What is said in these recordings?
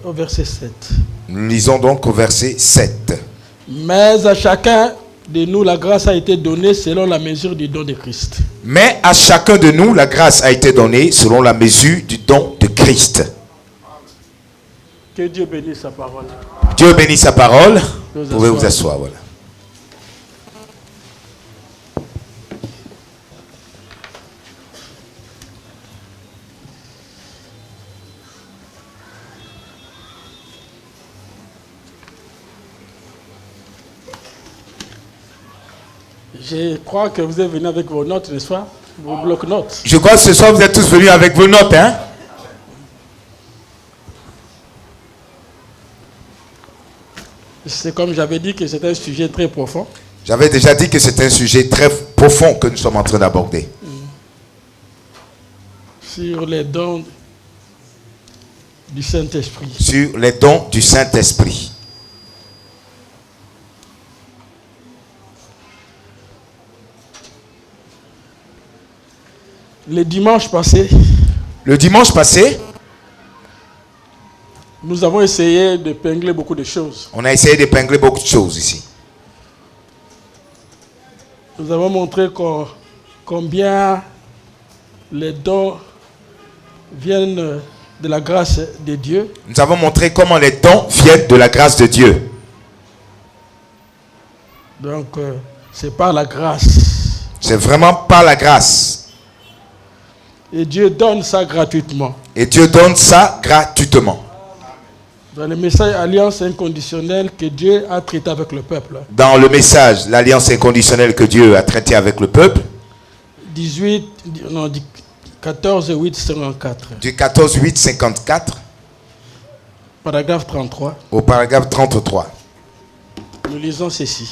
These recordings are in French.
Au verset 7. Nous lisons donc au verset 7. Mais à chacun de nous, la grâce a été donnée selon la mesure du don de Christ. Mais à chacun de nous, la grâce a été donnée selon la mesure du don de Christ. Que Dieu bénisse sa parole. Dieu bénisse sa parole. Vous pouvez vous asseoir, voilà. Je crois que vous êtes venus avec vos notes, n'est-ce pas? Vos blocs-notes. Je crois que ce soir, vous êtes tous venus avec vos notes, hein? C'est comme j'avais dit que c'est un sujet très profond. J'avais déjà dit que c'est un sujet très profond que nous sommes en train d'aborder. Sur les dons du Saint-Esprit. Sur les dons du Saint-Esprit. Le dimanche passé, nous avons essayé d'épingler beaucoup de choses. On a essayé d'épingler beaucoup de choses ici. Nous avons montré combien les dons viennent de la grâce de Dieu. Nous avons montré comment les dons viennent de la grâce de Dieu. Donc, c'est par la grâce. C'est vraiment par la grâce. Et Dieu donne ça gratuitement. Et Dieu donne ça gratuitement. Dans le message Alliance inconditionnelle que Dieu a traité avec le peuple. Dans le message, l'alliance inconditionnelle que Dieu a traité avec le peuple. 14, 8, 54. Du 14, 8, 54. Paragraphe 33. Au paragraphe 33. Nous lisons ceci.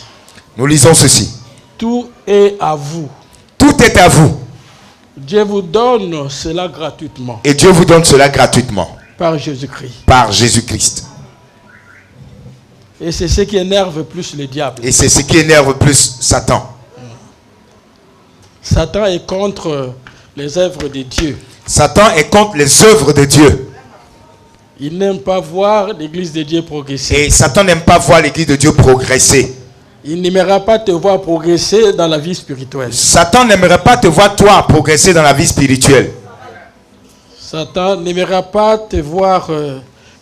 Nous lisons ceci. Tout est à vous. Tout est à vous. Dieu vous donne cela gratuitement. Et Dieu vous donne cela gratuitement. Par Jésus-Christ. Par Jésus-Christ. Et c'est ce qui énerve plus le diable. Et c'est ce qui énerve plus Satan. Satan est contre les œuvres de Dieu. Satan est contre les œuvres de Dieu. Il n'aime pas voir l'église de Dieu progresser. Et Satan n'aime pas voir l'église de Dieu progresser. Il n'aimera pas te voir progresser dans la vie spirituelle. Satan n'aimerait pas te voir toi progresser dans la vie spirituelle. Satan n'aimera pas te voir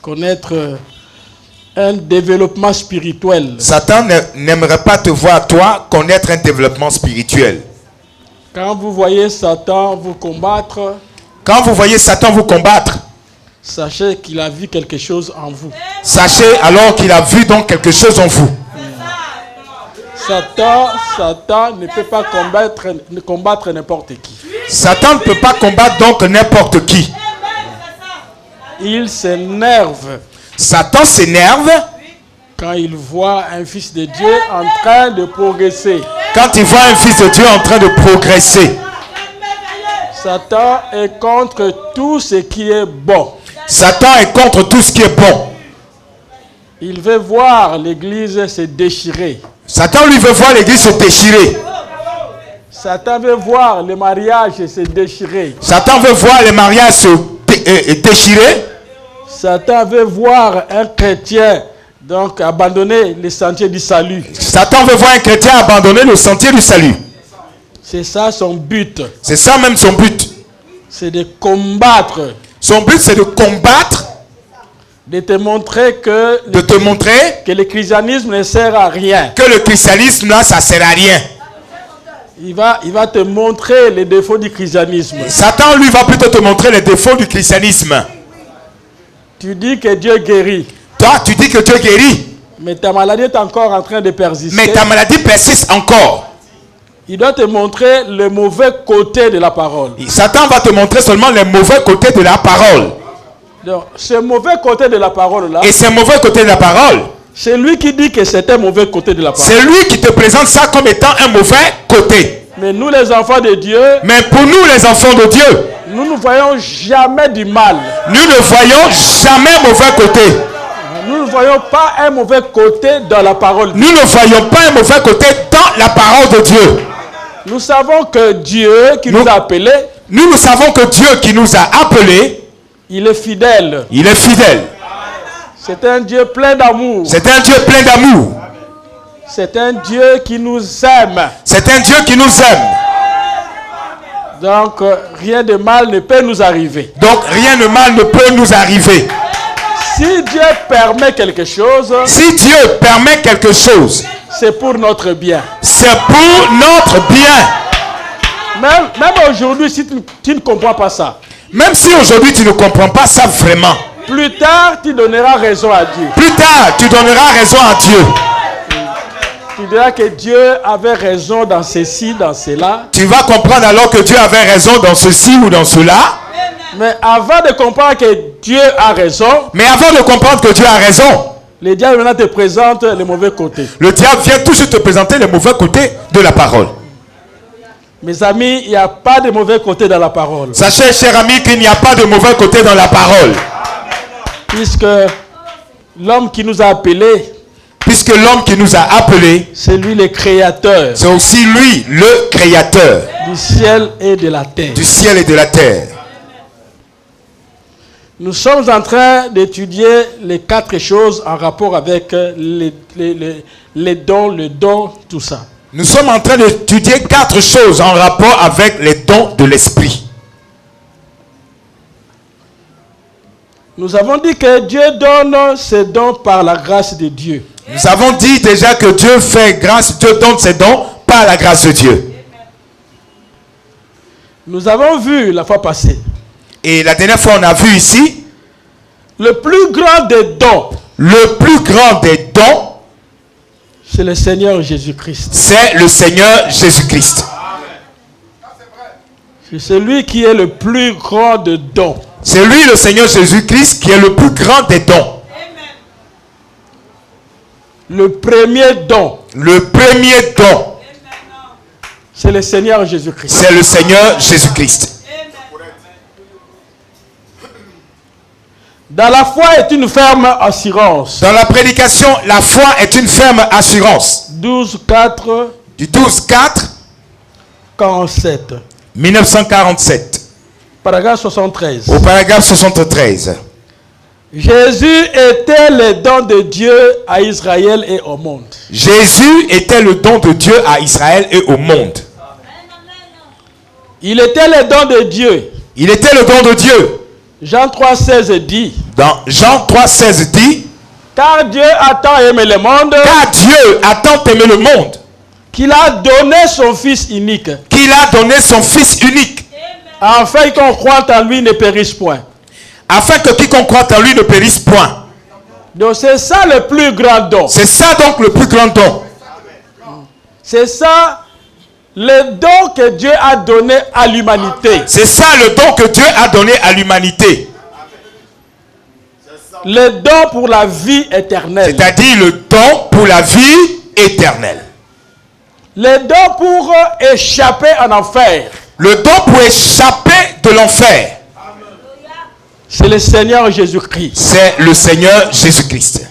connaître un développement spirituel. Satan n'aimerait pas te voir toi connaître un développement spirituel. Quand vous voyez Satan vous combattre, sachez qu'il a vu quelque chose en vous. Sachez alors qu'il a vu donc quelque chose en vous. Satan ne peut pas combattre n'importe qui. Satan ne peut pas combattre donc n'importe qui. Il s'énerve. Satan s'énerve quand il voit un fils de Dieu en train de progresser. Quand il voit un fils de Dieu en train de progresser. Satan est contre tout ce qui est bon. Satan est contre tout ce qui est bon. Il veut voir l'église se déchirer. Satan lui veut voir l'église se déchirer. Satan veut voir le mariage se déchirer. Satan veut voir les mariages se déchirer. Satan veut voir un chrétien donc abandonner le sentier du salut. Satan veut voir un chrétien abandonner le sentier du salut. C'est ça son but. C'est ça même son but. C'est de combattre. Son but c'est de combattre. De te montrer que le christianisme ne sert à rien. Que le christianisme là ça sert à rien. Il va te montrer les défauts du christianisme. Satan lui va plutôt te montrer les défauts du christianisme. Tu dis que Dieu guérit. Toi tu dis que Dieu guérit. Mais ta maladie est encore en train de persister. Mais ta maladie persiste encore. Il doit te montrer le mauvais côté de la parole. Satan va te montrer seulement les mauvais côtés de la parole. Donc, ce mauvais côté de la parole là. Et ce mauvais côté de la parole. C'est lui qui dit que c'est un mauvais côté de la parole. C'est lui qui te présente ça comme étant un mauvais côté. Mais nous les enfants de Dieu. Mais pour nous les enfants de Dieu. Nous ne voyons jamais du mal. Nous ne voyons jamais mauvais côté. Nous ne voyons pas un mauvais côté dans la parole. Nous ne voyons pas un mauvais côté dans la parole de Dieu. Nous savons que Dieu qui nous a appelés. Nous savons que Dieu qui nous a appelés. Il est fidèle. Il est fidèle. C'est un Dieu plein d'amour. C'est un Dieu plein d'amour. C'est un Dieu qui nous aime. C'est un Dieu qui nous aime. Donc, rien de mal ne peut nous arriver. Donc, rien de mal ne peut nous arriver. Si Dieu permet quelque chose, Si Dieu permet quelque chose, c'est pour notre bien. c'est pour notre bien. Même aujourd'hui, si tu ne comprends pas ça, Même si aujourd'hui tu ne comprends pas ça vraiment, plus tard, tu donneras raison à Dieu. plus tard tu donneras raison à Dieu. Tu diras que Dieu avait raison dans ceci, dans cela. Tu vas comprendre alors que Dieu avait raison dans ceci ou dans cela. Mais avant de comprendre que Dieu a raison, Mais avant de comprendre que Dieu a raison, le diable maintenant te présente le mauvais côté. le diable vient toujours te présenter les mauvais côtés de la parole. Mes amis, il n'y a pas de mauvais côté dans la parole. Sachez, chers amis, qu'il n'y a pas de mauvais côté dans la parole. Puisque l'homme qui nous a appelés, Puisque l'homme qui nous a appelés, c'est lui le créateur c'est aussi lui, le créateur du ciel et de la terre. du ciel et de la terre. Nous sommes en train d'étudier les 4 choses en rapport avec les dons, le don, tout ça. Nous sommes en train d'étudier 4 choses en rapport avec les dons de l'esprit. Nous avons dit que Dieu donne ses dons par la grâce de Dieu. Nous avons dit déjà que Dieu fait grâce, Dieu donne ses dons par la grâce de Dieu. Nous avons vu la fois passée, Et la dernière fois, on a vu ici, le plus grand des dons, le plus grand des dons, c'est le Seigneur Jésus-Christ. c'est le Seigneur Jésus-Christ. C'est celui qui est le plus grand de dons. C'est lui, le Seigneur Jésus-Christ, qui est le plus grand des dons. Le premier don, Le premier don, c'est le Seigneur Jésus-Christ. c'est le Seigneur Jésus-Christ. Dans la foi est une ferme assurance. Dans la prédication, la foi est une ferme assurance. 12-4, Du 12-4, 47. 1947, Paragraphe 73. au paragraphe 73. Jésus était le don de Dieu à Israël et au monde. Jésus était le don de Dieu à Israël et au monde. Il était le don de Dieu. Il était le don de Dieu. Jean 3,16 dit, Dans Jean 3,16 dit, car Dieu a tant aimé le monde car Dieu a tant aimé le monde qu'il a donné son Fils unique, qu'il a donné son Fils unique, afin qu'on croit en lui ne périsse point. afin que quiconque croit en lui ne périsse point. Donc c'est ça le plus grand don. C'est ça donc le plus grand don. C'est ça le don que Dieu a donné à l'humanité. C'est ça le don que Dieu a donné à l'humanité. Le don pour la vie éternelle. C'est-à-dire le don pour la vie éternelle. Le don pour échapper en enfer. Le don pour échapper de l'enfer. C'est le Seigneur Jésus-Christ. C'est le Seigneur Jésus-Christ.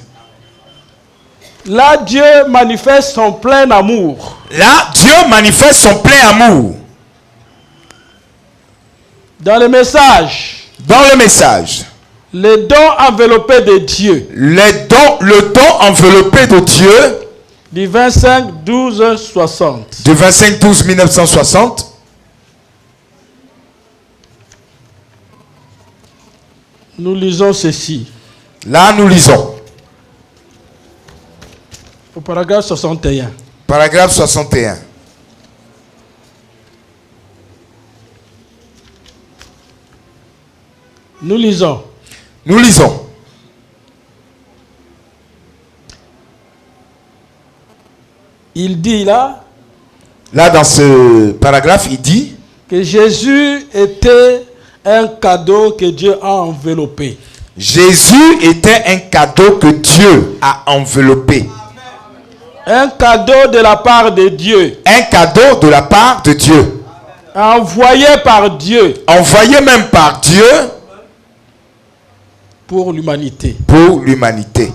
Là, Dieu manifeste son plein amour. Là, Dieu manifeste son plein amour. Dans le message, Dans le message, le don enveloppé de Dieu, le don enveloppé de Dieu, du 25 12 60. du 25-12 1960, Nous lisons ceci. là nous lisons, Au paragraphe 61. paragraphe 61. Nous lisons. Nous lisons. Il dit là Là, dans ce paragraphe, il dit que Jésus était un cadeau que Dieu a enveloppé. Jésus était un cadeau que Dieu a enveloppé. Un cadeau de la part de Dieu. Un cadeau de la part de Dieu. Envoyé par Dieu Envoyé même par Dieu pour l'humanité. pour l'humanité.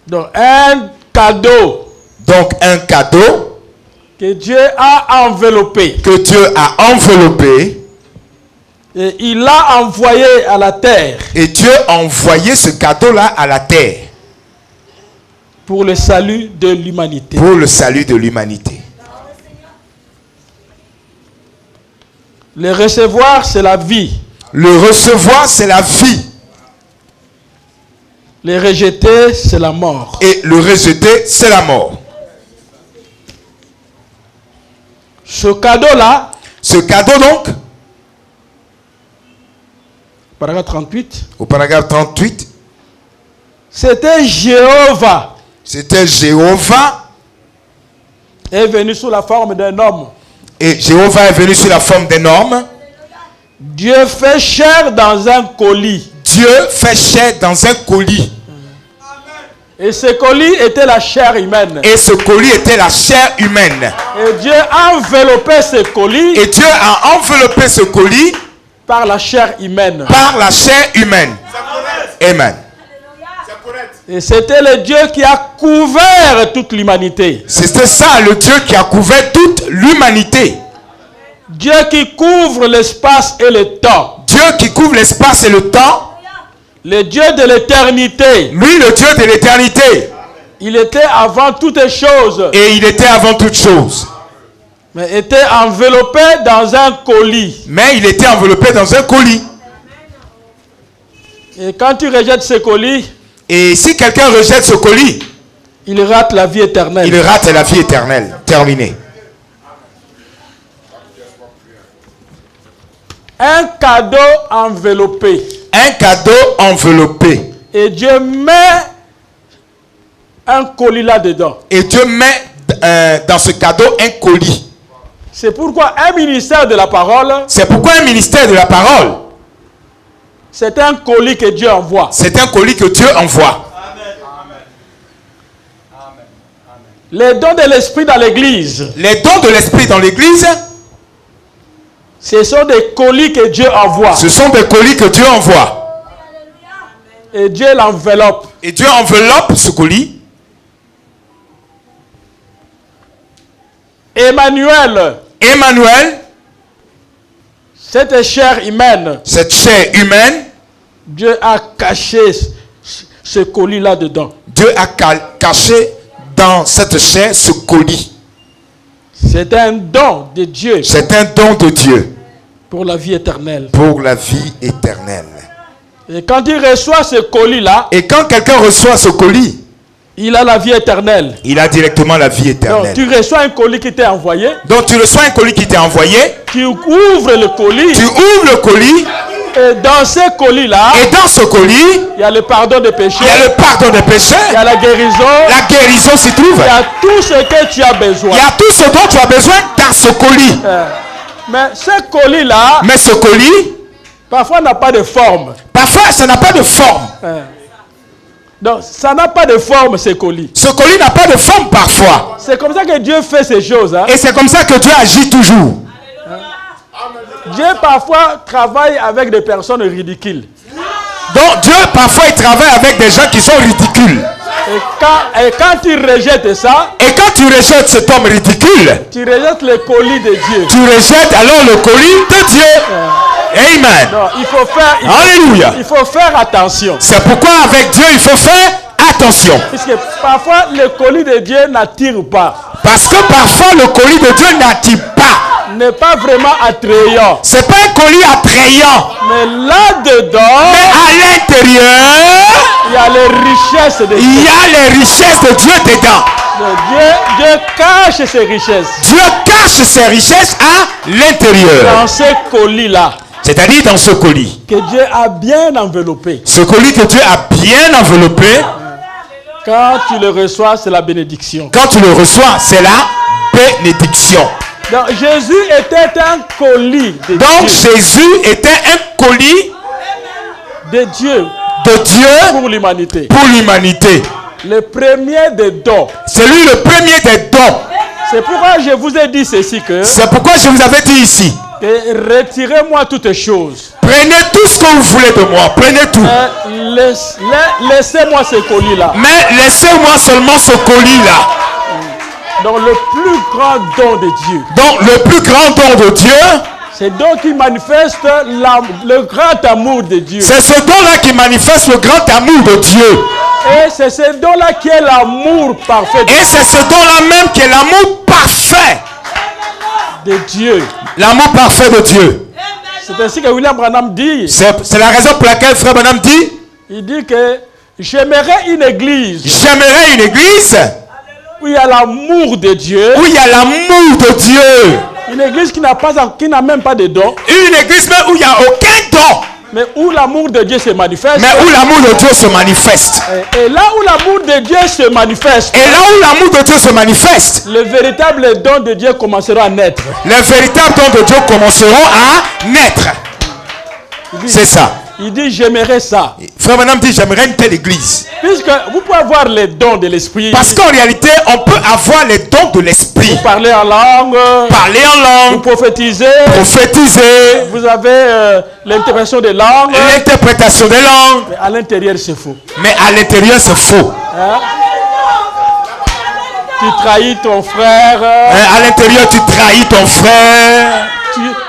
Donc un cadeau Donc un cadeau que Dieu a enveloppé que Dieu a enveloppé Et il l'a envoyé à la terre. Et Dieu a envoyé ce cadeau-là à la terre. Pour le salut de l'humanité. Pour le salut de l'humanité. Le recevoir, c'est la vie. Le recevoir, c'est la vie. Le rejeter, c'est la mort. Et le rejeter, c'est la mort. Ce cadeau-là, ce cadeau donc, paragraphe 38, au paragraphe 38, c'était Jéhovah. C'était Jéhovah. Est venu sous la forme d'un homme. Et Jéhovah est venu sous la forme d'un homme. Dieu fait chair dans un colis. Dieu fait chair dans un colis. Et ce colis était la chair humaine. Et ce colis était la chair humaine. Et Dieu a enveloppé ce colis. Et Dieu a enveloppé ce colis par la chair humaine. Par la chair humaine. Amen. Et c'était le Dieu qui a couvert toute l'humanité. C'était ça, le Dieu qui a couvert toute l'humanité. Dieu qui couvre l'espace et le temps. Dieu qui couvre l'espace et le temps. Le Dieu de l'éternité. Lui, le Dieu de l'éternité. Il était avant toutes choses. Et il était avant toutes choses. Mais était enveloppé dans un colis. Mais il était enveloppé dans un colis. Et quand tu rejettes ce colis, et si quelqu'un rejette ce colis, il rate la vie éternelle. Il rate la vie éternelle. Terminé. Un cadeau enveloppé. Un cadeau enveloppé. Et Dieu met un colis là-dedans. Et Dieu met dans ce cadeau un colis. C'est pourquoi un ministère de la parole. C'est pourquoi un ministère de la parole. C'est un colis que Dieu envoie. C'est un colis que Dieu envoie. Les dons de l'esprit dans l'église. Les dons de l'esprit dans l'église. Ce sont des colis que Dieu envoie. Ce sont des colis que Dieu envoie. Et Dieu l'enveloppe. Et Dieu enveloppe ce colis. Emmanuel. Emmanuel. Cette chair humaine. Cette chair humaine. Dieu a caché ce colis là-dedans. Dieu a caché dans cette chair ce colis. C'est un don de Dieu. C'est un don de Dieu. Pour la vie éternelle. Pour la vie éternelle. Et quand il reçoit ce colis-là. Et quand quelqu'un reçoit ce colis. Il a la vie éternelle. Il a directement la vie éternelle. Donc tu reçois un colis qui t'est envoyé. Donc tu reçois un colis qui t'est envoyé. Tu ouvres le colis. Tu ouvres le colis. Et dans ce colis-là. Et dans ce colis. Il y a le pardon des péchés. Il y a le pardon des péchés. Il y a la guérison. La guérison s'y trouve. Il y a tout ce que tu as besoin. Il y a tout ce dont tu as besoin dans ce colis. Mais ce colis-là. Mais ce colis. Parfois n'a pas de forme. Parfois ça n'a pas de forme. Donc ça n'a pas de forme ce colis. Ce colis n'a pas de forme parfois. C'est comme ça que Dieu fait ces choses. Hein? Et c'est comme ça que Dieu agit toujours. Dieu parfois travaille avec des personnes ridicules. Donc Dieu parfois il travaille avec des gens qui sont ridicules. Et quand tu rejettes ça. Et quand tu rejettes cet homme ridicule. Tu rejettes le colis de Dieu. Tu rejettes alors le colis de Dieu. Amen. Non, il faut faire. Alléluia. Il faut faire attention. C'est pourquoi avec Dieu il faut faire attention. Parce que parfois le colis de Dieu n'attire pas. Parce que parfois le colis de Dieu n'attire pas. N'est pas vraiment attrayant. C'est pas un colis attrayant. Mais là-dedans. Mais à l'intérieur. Il y a les richesses de Dieu. Il y a les richesses de Dieu dedans. Dieu cache ses richesses. Dieu cache ses richesses à l'intérieur. Dans ce colis-là. C'est-à-dire dans ce colis. Que Dieu a bien enveloppé. Ce colis que Dieu a bien enveloppé. Quand tu le reçois, c'est la bénédiction. Quand tu le reçois, c'est la bénédiction. Donc Jésus était un colis de Donc Dieu. Jésus était un colis de Dieu. De Dieu pour l'humanité. Pour l'humanité. Le premier des dons. C'est lui le premier des dons. C'est pourquoi je vous ai dit ceci que. C'est pourquoi je vous avais dit ici. Retirez-moi toutes choses. Prenez tout ce que vous voulez de moi. Prenez tout. Laissez-moi ce colis-là. Mais laissez-moi seulement ce colis-là. Donc le plus grand don de Dieu. Donc le plus grand don de Dieu. C'est donc qui manifeste le grand amour de Dieu. C'est ce don-là qui manifeste le grand amour de Dieu. Et c'est ce don-là qui est l'amour parfait. Et c'est ce don-là même qui est l'amour parfait de Dieu. L'amour parfait de Dieu. C'est ainsi que William Branham dit. C'est la raison pour laquelle Frère Branham dit. Il dit que j'aimerais une église. J'aimerais une église. Où il y a l'amour de Dieu. Où il y a l'amour de Dieu. Une église qui n'a même pas de dons. Une église même où il n'y a aucun don. Mais où l'amour de Dieu se manifeste. Mais où l'amour de Dieu se manifeste. Et là où l'amour de Dieu se manifeste. Et là où l'amour de Dieu se manifeste. Le véritable don de Dieu commencera à naître. Les véritables dons de Dieu commenceront à naître. C'est ça. Il dit j'aimerais ça. Frère Branham dit j'aimerais une telle église. Puisque vous pouvez avoir les dons de l'esprit. Parce qu'en réalité on peut avoir les dons de l'esprit. Vous parlez en langue. Parler en langue. Vous prophétisez. Prophétiser. Vous avez l'interprétation des langues. L'interprétation des langues. Mais à l'intérieur c'est faux. Mais à l'intérieur c'est faux. Hein? Tu trahis ton frère. À l'intérieur tu trahis ton frère.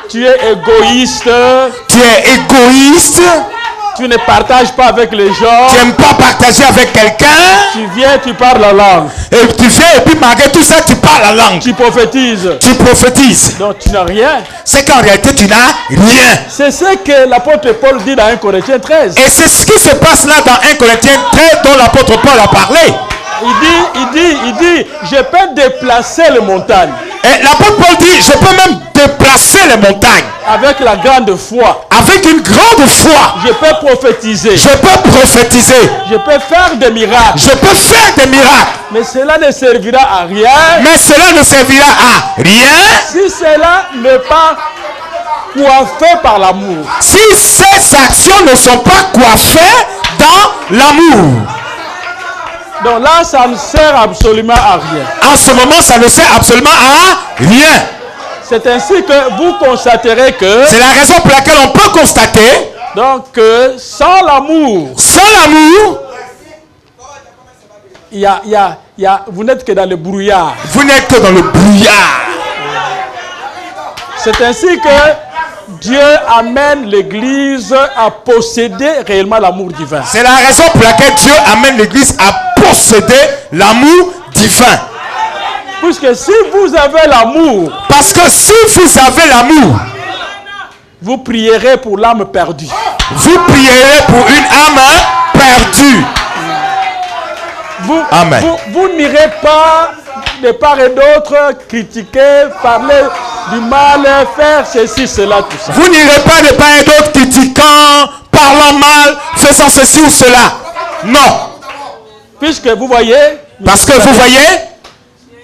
Tu es égoïste. Tu es égoïste. Tu ne partages pas avec les gens. Tu n'aimes pas partager avec quelqu'un. Tu viens, tu parles la langue. Et tu viens et puis malgré tout ça, tu parles la langue. Tu prophétises. Tu prophétises. Donc tu n'as rien. C'est qu'en réalité, tu n'as rien. C'est ce que l'apôtre Paul dit dans 1 Corinthiens 13. Et c'est ce qui se passe là dans 1 Corinthiens 13 dont l'apôtre Paul a parlé. Il dit, je peux déplacer les montagnes. Et l'apôtre Paul dit, je peux même déplacer les montagnes. Avec la grande foi. Avec une grande foi. Je peux prophétiser. Je peux prophétiser. Je peux faire des miracles. Je peux faire des miracles. Mais cela ne servira à rien. Mais cela ne servira à rien. Si cela n'est pas coiffé par l'amour. Si ces actions ne sont pas coiffées dans l'amour. Donc là, ça ne sert absolument à rien. En ce moment, ça ne sert absolument à rien. C'est ainsi que vous constaterez que... C'est la raison pour laquelle on peut constater... Donc, sans l'amour... Sans l'amour... vous n'êtes que dans le brouillard. Vous n'êtes que dans le brouillard. C'est ainsi que Dieu amène l'Église à posséder réellement l'amour divin. C'est la raison pour laquelle Dieu amène l'Église à posséder l'amour divin. Puisque si vous avez l'amour, parce que si vous avez l'amour, vous prierez pour l'âme perdue. Vous prierez pour une âme perdue. Amen. Vous n'irez pas de part et d'autre critiquer, parler du mal, faire ceci, cela, tout ça. Vous n'irez pas de part et d'autre critiquant, parlant mal, faisant ceci ou cela. Non. Puisque vous voyez, parce que vous voyez,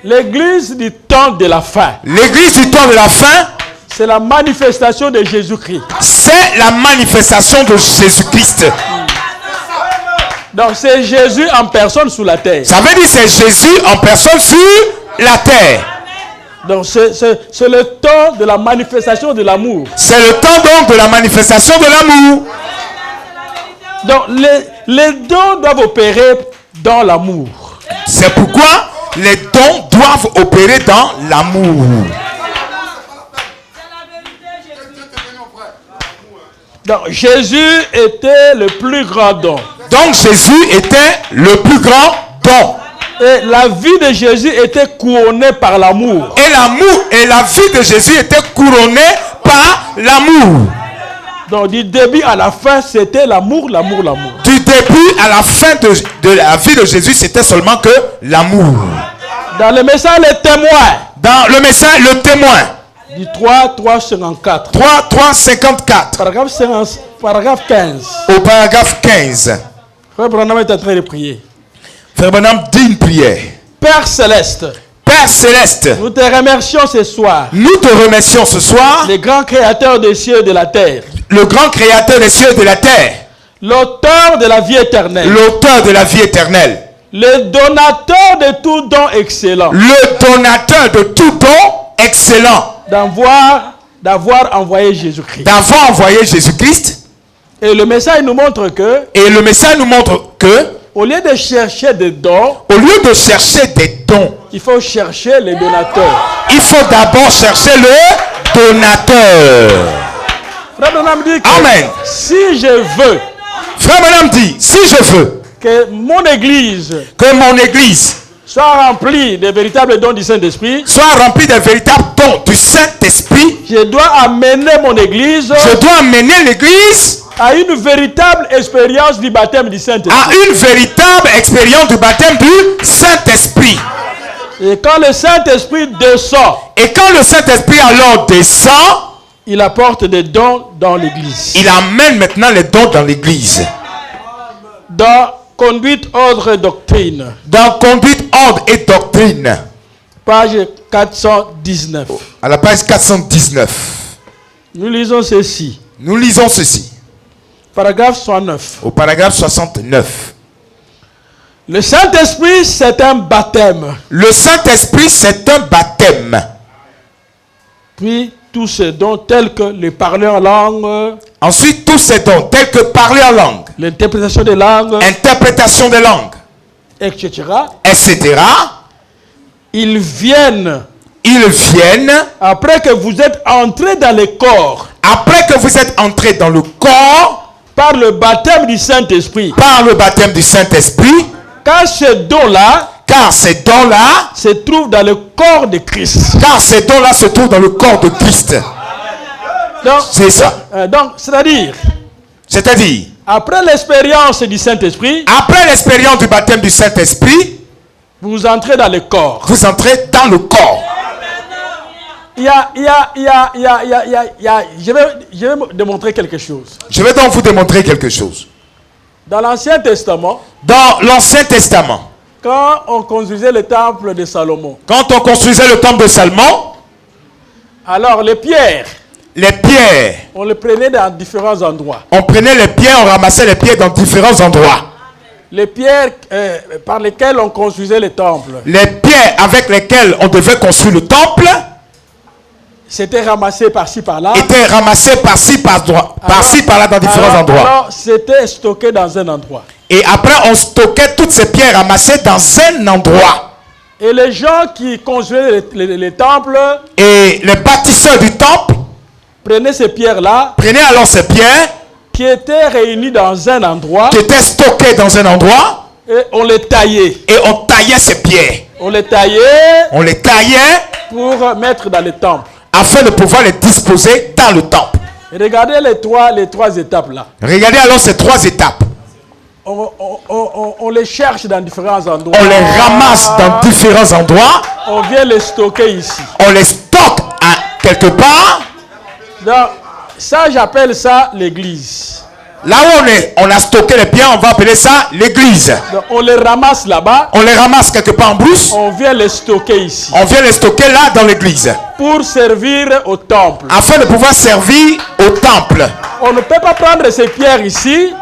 l'église du temps de la fin. L'église du temps de la fin, c'est la manifestation de Jésus-Christ. C'est la manifestation de Jésus-Christ. Donc c'est Jésus en personne sur la terre. Ça veut dire c'est Jésus en personne sur la terre. Donc c'est le temps de la manifestation de l'amour. C'est le temps donc de la manifestation de l'amour. Donc les dons doivent opérer dans l'amour. C'est pourquoi les dons doivent opérer dans l'amour. Donc Jésus était le plus grand don. Donc Jésus était le plus grand don. Et la vie de Jésus était couronnée par l'amour. Et l'amour et la vie de Jésus était couronnée par l'amour. Donc du début à la fin, c'était l'amour, l'amour, l'amour. Du début à la fin de la vie de Jésus, c'était seulement que l'amour. Dans le message, le témoin. Dans le message, le témoin. Du 3:54. 3:54. Paragraphe 15. Au paragraphe 15. Frère Branham est en train de prier. Frère Branham dit une prière. Père céleste. Père céleste. Nous te remercions ce soir. Nous te remercions ce soir. Le grand créateur des cieux et de la terre. Le grand créateur des cieux et de la terre. L'auteur de la vie éternelle. L'auteur de la vie éternelle. Le donateur de tout don excellent. Le donateur de tout don excellent. D'avoir envoyé Jésus-Christ. D'avoir envoyé Jésus-Christ. Et le message nous montre que. Et le message nous montre que. Au lieu de chercher des dons. Au lieu de chercher des dons. Il faut chercher les donateurs. Il faut d'abord chercher le donateur. Frère Branham dit que Amen. si je veux Frère Branham dit, si je veux que mon église que mon église soit remplie des véritables dons du Saint-Esprit, soit remplie des véritables dons du Saint-Esprit, je dois amener mon église je dois amener l'église à une véritable expérience du baptême du à Saint-Esprit. une véritable expérience du baptême du Saint-Esprit. Et quand le Saint-Esprit descend, Et quand le Saint-Esprit alors descend, il apporte des dons dans l'église. il amène maintenant les dons dans l'église. Dans Conduite, ordre et doctrine, Dans conduite, ordre et doctrine, page 419. à la page 419, Nous lisons ceci. nous lisons ceci, Paragraphe 69. au paragraphe 69. Le Saint-Esprit, c'est un baptême. Le Saint-Esprit, c'est un baptême. Puis tous ces dons tels que le parler en langue, Ensuite, tous ces dons, tels que parler en langue, l'interprétation des langues, interprétation des langues, etc., etc., ils viennent ils viennent après que vous êtes entrés dans le corps après que vous êtes entrés dans le corps par le baptême du Saint-Esprit. par le baptême du Saint-Esprit, Car ces dons-là car ces dons-là, se trouvent dans le corps de Christ. car ces dons-là se trouvent dans le corps de Christ. Donc, C'est ça. c'est-à-dire, C'est-à-dire, après l'expérience du Saint-Esprit, après l'expérience du baptême du Saint-Esprit, vous entrez dans le corps. vous entrez dans le corps. Je vais me démontrer quelque chose. Je vais donc vous démontrer quelque chose. Dans l'Ancien Testament, Dans l'Ancien Testament, quand on construisait le temple de Salomon, quand on construisait le temple de Salomon, alors les pierres, les pierres, on les prenait dans différents endroits. on prenait les pierres, on ramassait les pierres dans différents endroits. Les pierres par lesquelles on construisait le temple, Les pierres avec lesquelles on devait construire le temple c'était ramassé par-ci par-là. étaient ramassées par-ci, par-ci, par-là dans différents endroits. Alors, c'était stocké dans un endroit. Et après, on stockait toutes ces pierres ramassées dans un endroit. Et les gens qui construisaient les temples Et les bâtisseurs du temple prenaient ces pierres-là, prenaient alors ces pierres qui étaient réunies dans un endroit, qui étaient stockées dans un endroit et on les taillait. et on taillait ces pierres. On les taillait On les taillait pour mettre dans le temple. afin de pouvoir les disposer dans le temple. Et regardez les trois étapes là. Regardez alors ces trois étapes. On les cherche dans différents endroits. On les ramasse dans différents endroits. On vient les stocker ici. On les stocke à quelque part. Donc, ça, j'appelle ça l'église. Là où on a stocké les pierres, on va appeler ça l'église. Donc, on les ramasse là-bas. On les ramasse quelque part en brousse. On vient les stocker ici. On vient les stocker là dans l'église. Pour servir au temple. Afin de pouvoir servir au temple. On ne peut pas prendre ces pierres ici.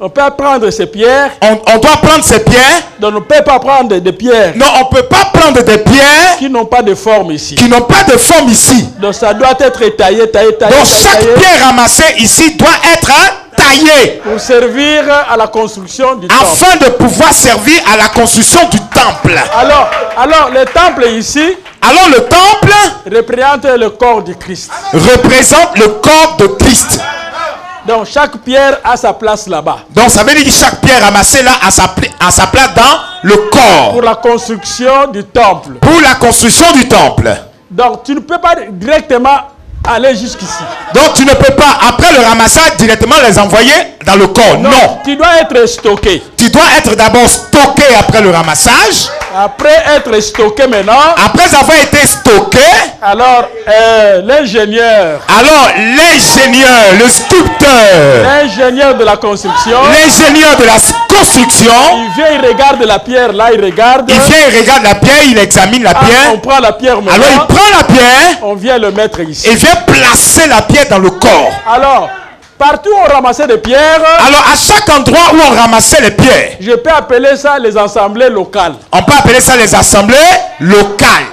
On peut prendre ces pierres. On doit prendre ces pierres. Donc on ne peut pas prendre des pierres Non, on ne peut pas prendre des pierres qui n'ont pas de forme ici. qui n'ont pas de forme ici. Donc ça doit être taillé. Donc chaque pierre ramassée ici doit être taillée pour servir à la construction du temple. afin de pouvoir servir à la construction du temple. Alors le temple ici Alors le temple représente le corps du Christ. représente le corps de Christ. Donc chaque pierre a sa place là-bas. Donc ça veut dire que chaque pierre ramassée là a sa place dans le corps. Pour la construction du temple. Pour la construction du temple. Donc tu ne peux pas directement aller jusqu'ici. Donc tu ne peux pas, après le ramassage, directement les envoyer dans le corps. Non. Tu dois être stocké. Tu dois être d'abord stocké après le ramassage. Après être stocké maintenant. Après avoir été stocké. Alors l'ingénieur. Alors l'ingénieur, le sculpteur. L'ingénieur de la construction. L'ingénieur de la construction. Il vient, il regarde la pierre là, il regarde. Il vient, il regarde la pierre, il examine la pierre. On prend la pierre maintenant. Alors il prend la pierre. On vient le mettre ici. Et vient placer la pierre dans le corps. Alors, partout où on ramassait des pierres. Alors à chaque endroit où on ramassait les pierres. Je peux appeler ça les assemblées locales. On peut appeler ça les assemblées locales.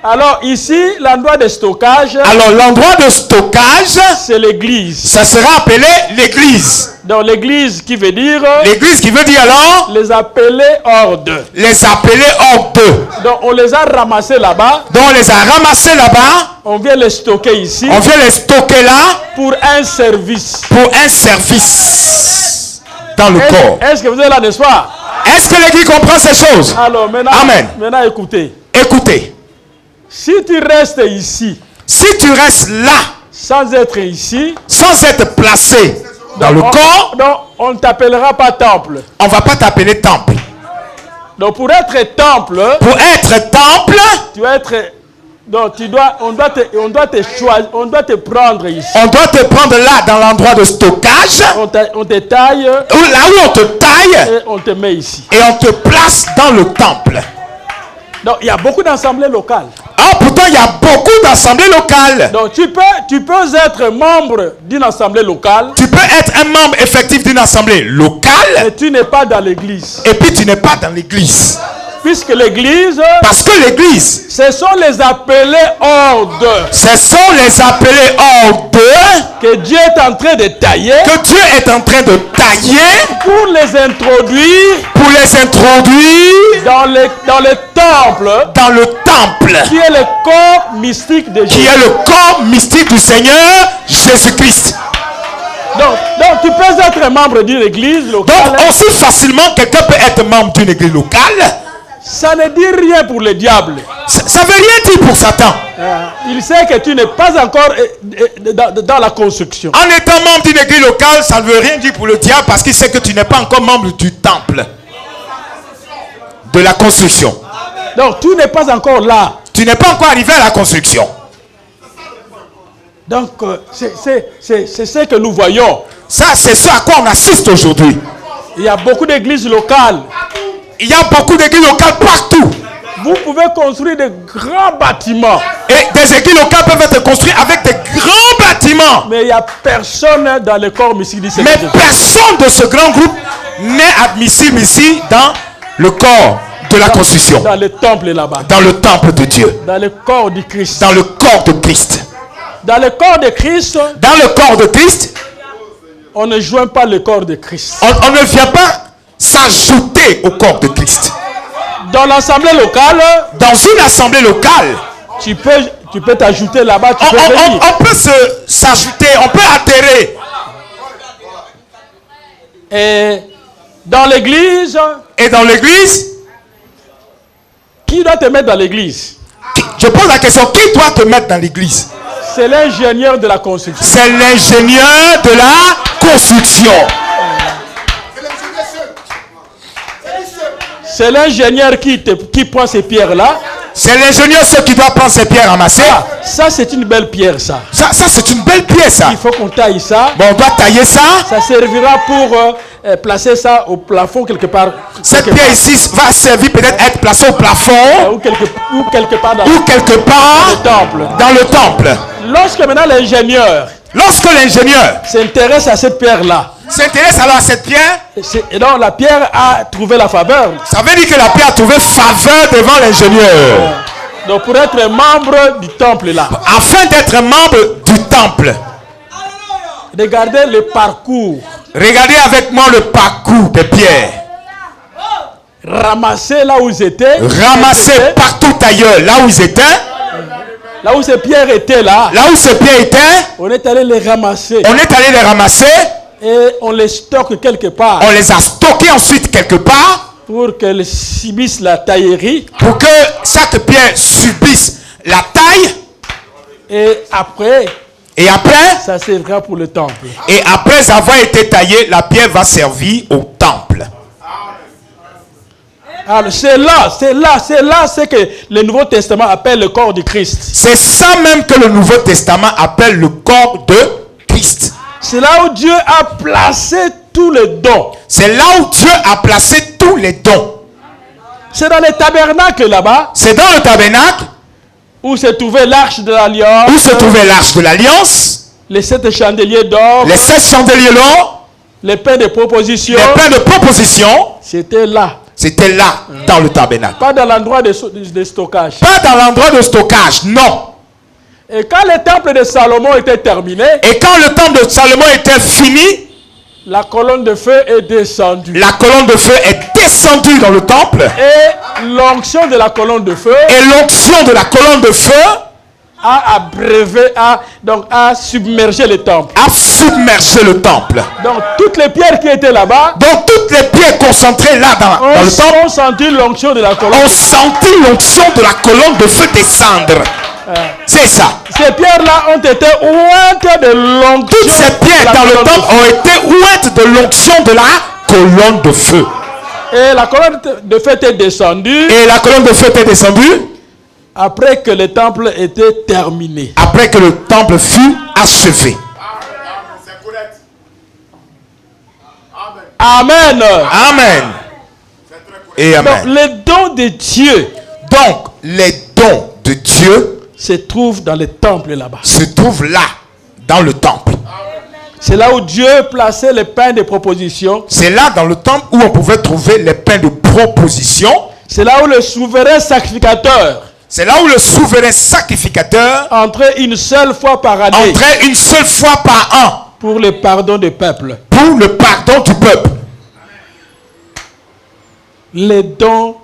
Alors ici, l'endroit de stockage, Alors l'endroit de stockage, c'est l'église. ça sera appelé l'église. Donc l'église qui veut dire L'église qui veut dire alors les appeler hors d'eux. les appeler hors d'eux. Donc on les a ramassés là-bas, Donc on les a ramassés là-bas, on vient les stocker ici on vient les stocker là pour un service. pour un service dans le corps. Est-ce que vous êtes là, n'est-ce pas? Est-ce que l'église comprend ces choses? Alors maintenant, Amen. maintenant écoutez. Écoutez, Si tu restes ici, si tu restes là, sans être ici, sans être placé dans le corps, donc on ne t'appellera pas temple. on ne va pas t'appeler temple. Donc pour être temple, Pour être temple, tu vas être. Donc on doit te choisir, on doit te prendre ici. on doit te prendre là dans l'endroit de stockage, On te taille là où on te taille, et on te met ici. et on te place dans le temple. Donc il y a beaucoup d'assemblées locales. Ah, pourtant, il y a beaucoup d'assemblées locales. Donc tu peux être membre d'une assemblée locale, Tu peux être un membre effectif d'une assemblée locale, mais tu n'es pas dans l'église. et puis tu n'es pas dans l'église. Puisque l'église, Parce que l'église, ce sont les appelés hors d'eux ce sont les appelés hors d'eux que Dieu est en train de tailler que Dieu est en train de tailler pour les introduire pour les introduire dans le temple dans le temple, qui est le corps mystique de qui Jésus. est le corps mystique du Seigneur Jésus-Christ. Donc tu peux être membre d'une église Donc, locale. aussi facilement, quelqu'un peut être membre d'une église locale. Ça ne dit rien pour le diable. Ça ne veut rien dire pour Satan. Il sait que tu n'es pas encore dans la construction. En étant membre d'une église locale, ça ne veut rien dire pour le diable parce qu'il sait que tu n'es pas encore membre du temple, de la construction. Donc tu n'es pas encore là. Tu n'es pas encore arrivé à la construction. Donc c'est ce que nous voyons. Ça, c'est ce à quoi on assiste aujourd'hui. Il y a beaucoup d'églises locales. Il y a beaucoup d'églises locales partout. Vous pouvez construire de grands bâtiments, Et des églises locales peuvent être construites avec des grands bâtiments. mais il n'y a personne dans le corps mystique du Seigneur Mais Jésus. personne de ce grand groupe n'est admissible ici dans le corps de la construction. Dans le temple là-bas. Dans le temple de Dieu. Dans le corps du Christ. Dans le corps de Christ. Dans le corps de Christ, Dans le corps de Christ, on ne joint pas le corps de Christ. on ne vient pas s'ajouter au corps de Christ. Dans l'assemblée locale, Dans une assemblée locale, tu peux t'ajouter là-bas, tu peux venir. on peut s'ajouter, on peut adhérer. Et dans l'église, Et dans l'église, qui doit te mettre dans l'église? je pose la question, qui doit te mettre dans l'église? C'est l'ingénieur de la construction. C'est l'ingénieur de la construction. C'est l'ingénieur qui prend ces pierres-là. C'est l'ingénieur ceux qui doit prendre ses pierres ramassées. Ça, c'est une belle pierre, ça. Ça c'est une belle pièce, ça. Il faut qu'on taille ça. Bon, on doit tailler ça. Ça servira pour placer ça au plafond quelque part. Cette pierre ici va servir peut-être à être placée au plafond Ou quelque part dans ou quelque part le temple. dans le temple. Lorsque maintenant l'ingénieur Lorsque l'ingénieur s'intéresse à cette pierre-là, s'intéresse alors à cette pierre, et donc la pierre a trouvé la faveur. ça veut dire que la pierre a trouvé faveur devant l'ingénieur. Donc pour être membre du temple là, Afin d'être membre du temple. regardez le parcours. Regardez avec moi le parcours des pierres. Ramasser là où ils étaient. Ramassés partout ailleurs, là où ils étaient. Là où ces pierres étaient là, Là où ces pierres étaient, on est allé les ramasser. on est allé les ramasser. Et on les stocke quelque part. On les a stockés ensuite quelque part. Pour qu'elles subissent la taillerie. Pour que chaque pierre subisse la taille. Et après, Et après, ça servira pour le temple. et après avoir été taillée, la pierre va servir au temple. Alors c'est là ce que le Nouveau Testament appelle le corps du Christ. C'est ça même que le Nouveau Testament appelle le corps de Christ. C'est là où Dieu a placé tous les dons. C'est là où Dieu a placé tous les dons. C'est dans le tabernacle là-bas C'est dans le tabernacle où se trouvait l'arche de l'alliance, où se trouvait l'arche de l'alliance, les 7 chandeliers d'or, les 7 chandeliers d'or, les pains de proposition. les pains de proposition. C'était là. C'était là, dans le tabernacle. Pas dans l'endroit de stockage. Pas dans l'endroit de stockage, non. Et quand le temple de Salomon était terminé, et quand le temple de Salomon était fini, la colonne de feu est descendue. La colonne de feu est descendue dans le temple. Et l'onction de la colonne de feu. Et l'onction de la colonne de feu a abreuvé, a submergé le temple. A submergé le temple. Donc toutes les pierres qui étaient là-bas. Donc toutes les pierres concentrées là dans le temple. On sentit l'onction de la colonne. On sentit l'onction de la colonne de feu descendre. C'est ça. Ces pierres-là ont été ointes de l'onction. Toutes ces pierres dans le temple ont été ointes de l'onction de la colonne de feu. Et la colonne de feu était descendue. Et la colonne de feu était descendue. Après que le temple était terminé. Après que le temple fut achevé. Amen. Amen. Et amen. Donc les dons de Dieu. Donc les dons de Dieu se trouve dans le temple là-bas. Se trouve là, dans le temple. C'est là où Dieu plaçait les pains de proposition. C'est là dans le temple où on pouvait trouver les pains de proposition. C'est là où le souverain sacrificateur. C'est là où le souverain sacrificateur entrait une seule fois par année. Entrait une seule fois par an. Pour le pardon du peuple. Pour le pardon du peuple. Les dons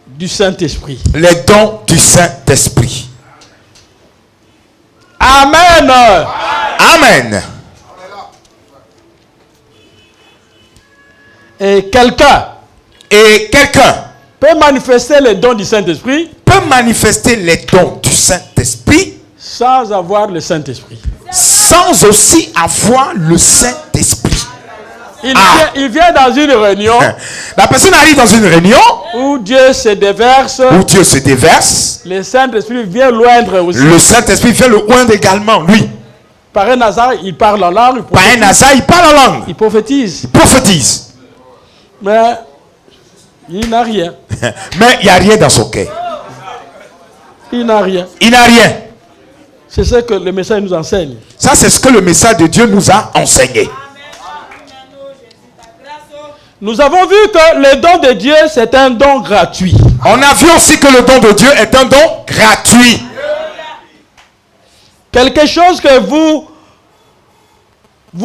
du Saint-Esprit. Les dons du Saint-Esprit. Amen. Amen. Et quelqu'un peut manifester les dons du Saint-Esprit. Peut manifester les dons du Saint-Esprit. Sans avoir le Saint-Esprit. Sans aussi avoir le Saint-Esprit. Il vient dans une réunion. La personne arrive dans une réunion. Où Dieu se déverse. Où Dieu se déverse. Le Saint-Esprit vient l'oindre aussi. Le Saint-Esprit vient le oindre également, lui. Par un hasard, il parle en langue. Par un hasard, il parle en langue. Il prophétise. Il prophétise. Mais il n'a rien. Mais il n'y a rien dans son cœur. Il n'a rien. Il n'a rien. C'est ce que le message nous enseigne. Ça, c'est ce que le message de Dieu nous a enseigné. Nous avons vu que le don de Dieu, c'est un don gratuit. On a vu aussi que le don de Dieu est un don gratuit. Quelque chose que vous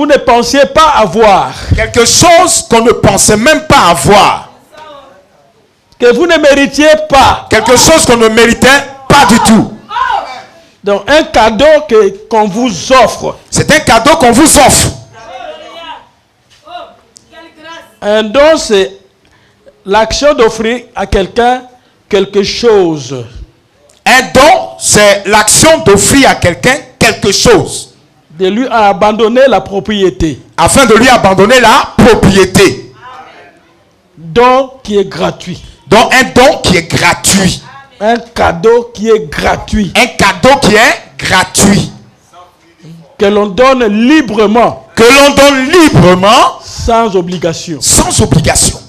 ne pensiez pas avoir. Quelque chose qu'on ne pensait même pas avoir. Que vous ne méritiez pas. Quelque chose qu'on ne méritait pas du tout. Donc un cadeau qu'on vous offre. C'est un cadeau qu'on vous offre. Un don, c'est l'action d'offrir à quelqu'un quelque chose. Un don, c'est l'action d'offrir à quelqu'un quelque chose. De lui abandonner la propriété. Afin de lui abandonner la propriété. Don qui est gratuit. Donc un don qui est gratuit. Un cadeau qui est gratuit. Un cadeau qui est gratuit. Que l'on donne librement. Que l'on donne librement. Sans obligation. Sans obligation.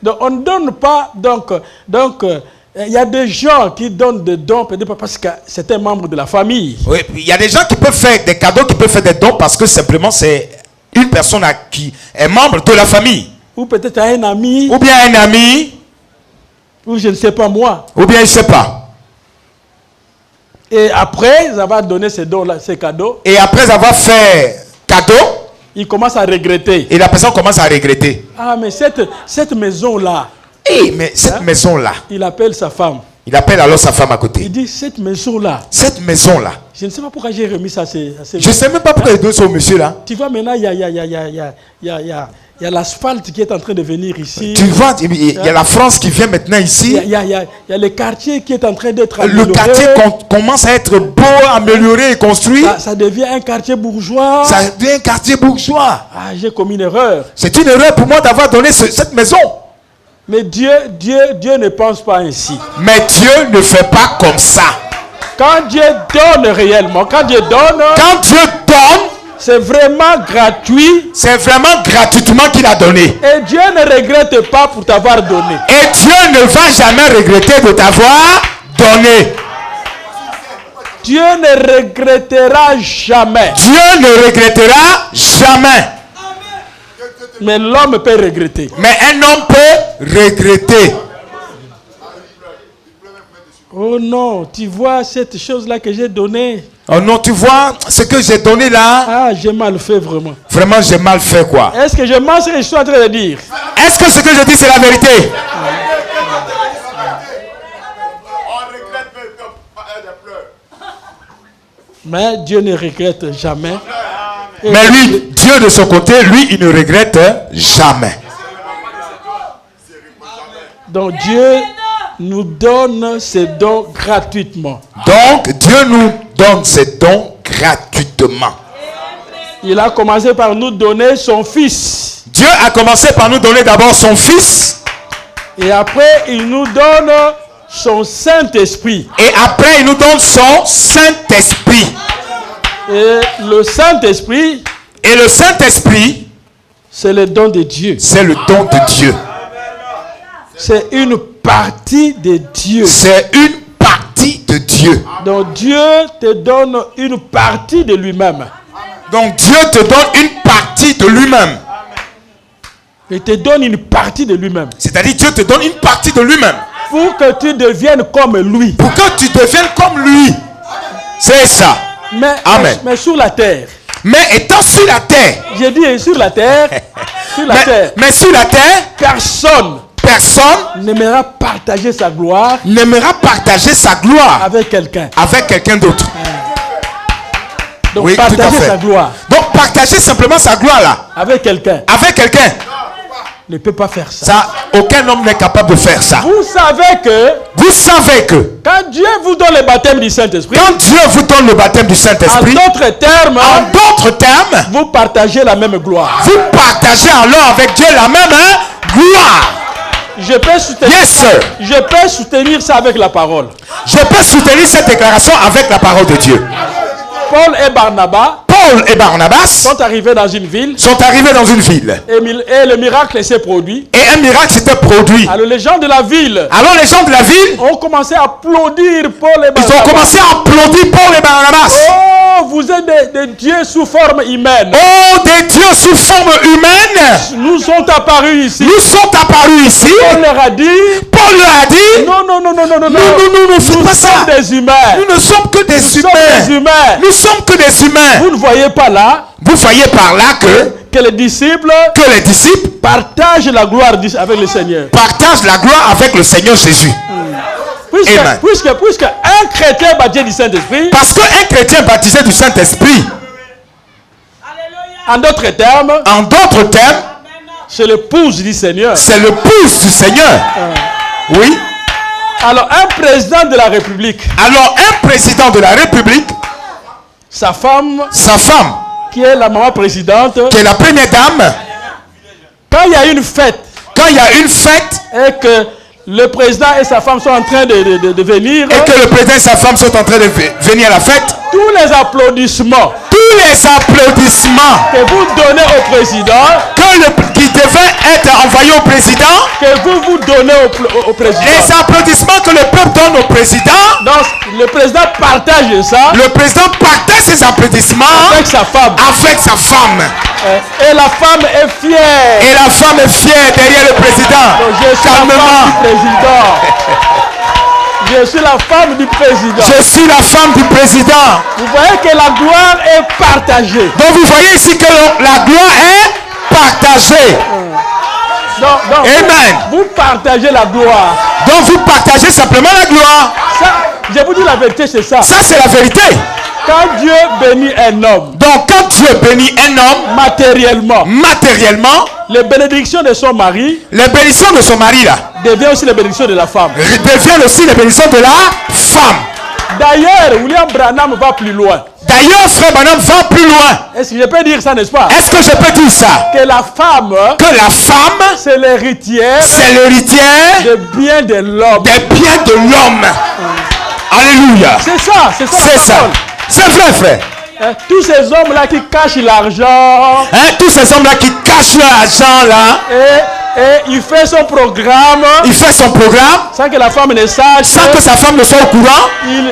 Donc on ne donne pas. Donc il y a des gens qui donnent des dons peut-être parce que c'est un membre de la famille. Oui, il y a des gens qui peuvent faire des cadeaux, qui peuvent faire des dons parce que simplement c'est une personne qui est membre de la famille. Ou peut-être un ami. Ou bien un ami. Ou je ne sais pas moi. Ou bien je ne sais pas. Et après avoir donné ces dons-là, ces cadeaux. Et après avoir fait cadeau. Il commence à regretter. Et la personne commence à regretter. Ah mais cette maison-là. Eh, mais cette maison-là. Il appelle sa femme. Il appelle alors sa femme à côté. Il dit, cette maison-là. Cette maison-là. Je ne sais pas pourquoi j'ai remis ça à ces je ne sais même pas pourquoi il donne ça au monsieur là. Tu vois, maintenant, il y a l'asphalte qui est en train de venir ici. Tu vois, il y a la France qui vient maintenant ici. Il y a le quartier qui est en train d'être amélioré. Le quartier commence à être beau, amélioré et construit. Ça devient un quartier bourgeois. Ça devient un quartier bourgeois. Ah, j'ai commis une erreur. C'est une erreur pour moi d'avoir donné cette maison. Mais Dieu ne pense pas ainsi. Mais Dieu ne fait pas comme ça. Quand Dieu donne réellement, quand Dieu donne, c'est vraiment gratuit. C'est vraiment gratuitement qu'il a donné. Et Dieu ne regrette pas pour t'avoir donné. Et Dieu ne va jamais regretter de t'avoir donné. Dieu ne regrettera jamais. Dieu ne regrettera jamais. Mais l'homme peut regretter. Mais un homme peut regretter. Oh non, tu vois cette chose-là que j'ai donnée. Oh non, tu vois ce que j'ai donné là. Ah, j'ai mal fait vraiment. Vraiment, j'ai mal fait quoi. Est-ce que je mens ce que je suis en train de dire? Est-ce que ce que je dis c'est la vérité? Mais Dieu ne regrette jamais. Mais lui, Dieu de son côté, lui, il ne regrette jamais. Donc Dieu nous donne ses dons gratuitement. Donc, Dieu nous donne ses dons gratuitement. Il a commencé par nous donner son Fils. Dieu a commencé par nous donner d'abord son Fils. Et après, il nous donne son Saint-Esprit. Et après, il nous donne son Saint-Esprit. Et le Saint-Esprit, Et le Saint-Esprit, c'est le don de Dieu. c'est le don de Dieu. C'est une partie de Dieu. C'est une partie de Dieu. Donc Dieu te donne une partie de lui-même. Donc Dieu te donne une partie de lui-même. Il te donne une partie de lui-même. C'est-à-dire Dieu te donne une partie de lui-même. Pour que tu deviennes comme lui. Pour que tu deviennes comme lui. C'est ça. Amen. Mais sur la terre. Mais étant sur la terre. J'ai dit sur la terre. Sur la terre. Mais sur la terre. Personne n'aimera partager sa gloire. N'aimera partager sa gloire. Avec quelqu'un. Avec quelqu'un d'autre. Donc oui, partager sa gloire. Donc partager simplement sa gloire là. Avec quelqu'un. Avec quelqu'un. Ne peut pas faire ça. Ça, aucun homme n'est capable de faire ça. Vous savez que quand Dieu vous donne le baptême du Saint-Esprit, quand Dieu vous donne le baptême du Saint-Esprit, en d'autres termes, vous partagez la même gloire. Vous partagez alors avec Dieu la même gloire. Je peux soutenir ça avec la parole. Je peux soutenir cette déclaration avec la parole de Dieu. Paul et Barnabas sont arrivés dans une ville. Et le miracle s'est produit. Et un miracle s'était produit. Alors les gens de la ville ont commencé à applaudir Paul et Barnabas. Ils ont commencé à applaudir Paul et Barnabas. Oh, vous êtes des dieux sous forme humaine. Oh, des dieux sous forme humaine. Nous sont apparus ici. Paul leur a dit. Non. Nous sommes pas ça. Des humains. Nous ne sommes que des humains. Nous sommes que des humains. Vous ne voyez pas là. Vous voyez par là que les disciples partagent la gloire avec le Seigneur. Partagent la gloire avec le Seigneur Jésus. Puisque un chrétien baptisé du Saint-Esprit. Parce qu'un chrétien baptisé du Saint-Esprit. En d'autres termes. C'est l'épouse du Seigneur. C'est l'épouse du Seigneur. Oui. Alors un président de la République. Sa femme. Qui est la maman présidente. Qui est la première dame. Quand il y a une fête. Et que le président et sa femme sont en train de venir. Et que le président et sa femme sont en train de venir à la fête. Tous les applaudissements. Que vous donnez au président. Qui devait être envoyé au président. Que vous donnez au président. Les applaudissements que le peuple donne au président. Donc le président partage ça. Le président partage ses applaudissements. Avec sa femme. Et la femme est fière. Derrière le président. Donc, je suis la femme du président. Vous voyez que la gloire est partagée. Donc vous voyez ici que la gloire est partagée. Donc, amen. Vous partagez la gloire. Donc vous partagez simplement la gloire. Ça, je vous dis la vérité, c'est ça. Ça c'est la vérité. Quand Dieu bénit un homme. Donc quand Dieu bénit un homme. Matériellement. Les bénédictions de son mari. Les bénédictions de son mari là. Devient aussi les bénédictions de la femme. Devient aussi les bénédictions de la femme. D'ailleurs, William Branham va plus loin. Frère Branham va plus loin. Est-ce que je peux dire ça, n'est-ce pas? Est-ce que je peux dire ça? Que la femme. C'est l'héritière. Des biens de l'homme. Alléluia. C'est ça. C'est vrai, frère. Tous ces hommes-là qui cachent l'argent. Tous ces hommes-là qui cachent l'argent là. Et il fait son programme. Il fait son programme. Sans que la femme ne sache. Sans que sa femme ne soit au courant.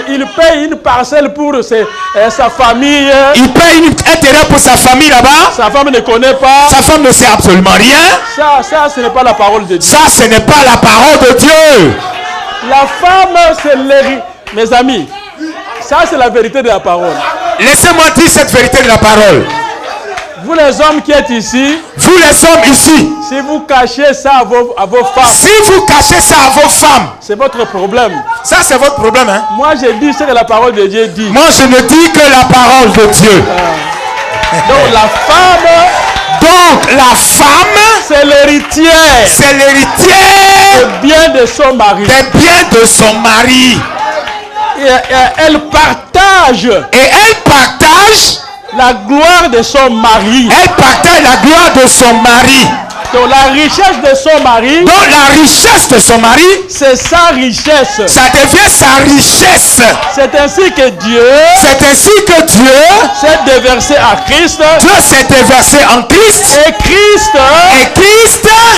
Il paye une parcelle pour sa famille. Il paye un terrain pour sa famille là-bas. Sa femme ne connaît pas. Sa femme ne sait absolument rien. Ça, ce n'est pas la parole de Dieu. Ça, ce n'est pas la parole de Dieu. La femme, c'est l'héritage. Mes amis, ça, c'est la vérité de la parole. Laissez-moi dire cette vérité de la parole. Vous les hommes qui êtes ici, vous les hommes ici, si vous cachez ça à vos femmes, si vous cachez ça à vos femmes, c'est votre problème. Ça c'est votre problème, hein? Moi je dis ce que la parole de Dieu dit. Moi je ne dis que la parole de Dieu. Donc la femme, c'est l'héritière. C'est l'héritière des biens de son mari. Des biens de son mari. Et elle partage. La gloire de son mari. Elle partage la gloire de son mari. Donc la richesse de son mari. Donc la richesse de son mari. C'est sa richesse. Ça devient sa richesse. C'est ainsi que Dieu. C'est ainsi que Dieu s'est déversé à Christ. Dieu s'est déversé en Christ. Et Christ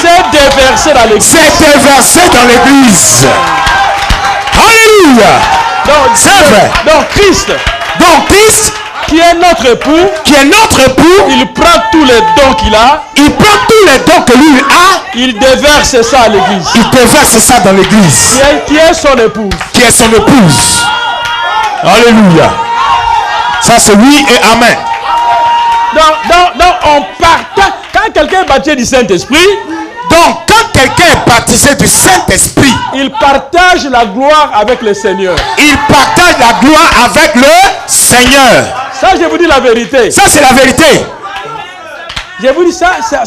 s'est déversé dans l'église. S'est déversé dans l'église. Alléluia. C'est vrai. Donc Christ. Qui est notre époux. Il prend tous les dons qu'il a. Il prend tous les dons que lui a. Il déverse ça à l'église. Il déverse ça dans l'église. Qui est son épouse. Qui est son épouse. Alléluia. Ça c'est oui et amen. Donc on partage. Quand quelqu'un est baptisé du Saint-Esprit. Donc quand quelqu'un est baptisé du Saint-Esprit. Il partage la gloire avec le Seigneur. Il partage la gloire avec le Seigneur. Ça, je vous dis la vérité. Ça, c'est la vérité. Je vous dis ça. C'est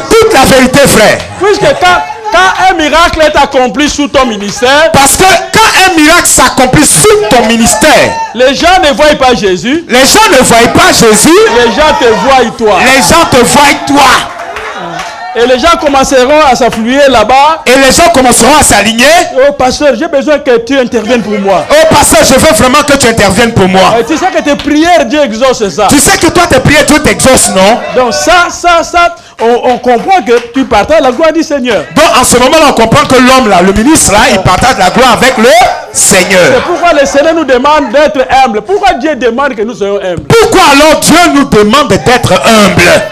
toute la vérité, frère. Puisque quand un miracle est accompli sous ton ministère. Parce que quand un miracle s'accomplit sous ton ministère. Les gens ne voient pas Jésus. Les gens ne voient pas Jésus. Les gens te voient toi. Les gens te voient toi. Et les gens commenceront à s'affluer là-bas. Et les gens commenceront à s'aligner. Oh pasteur, j'ai besoin que tu interviennes pour moi. Oh pasteur, je veux vraiment que tu interviennes pour moi. Et tu sais que tes prières, Dieu exauce ça. Tu sais que toi, tes prières, Dieu t'exauce, non? Donc ça, on comprend que tu partages la gloire du Seigneur. Donc en ce moment-là, on comprend que l'homme là, le ministre là, il partage la gloire avec le Seigneur. C'est pourquoi le Seigneur nous demande d'être humble. Pourquoi Dieu demande que nous soyons humbles? Pourquoi alors Dieu nous demande d'être humbles?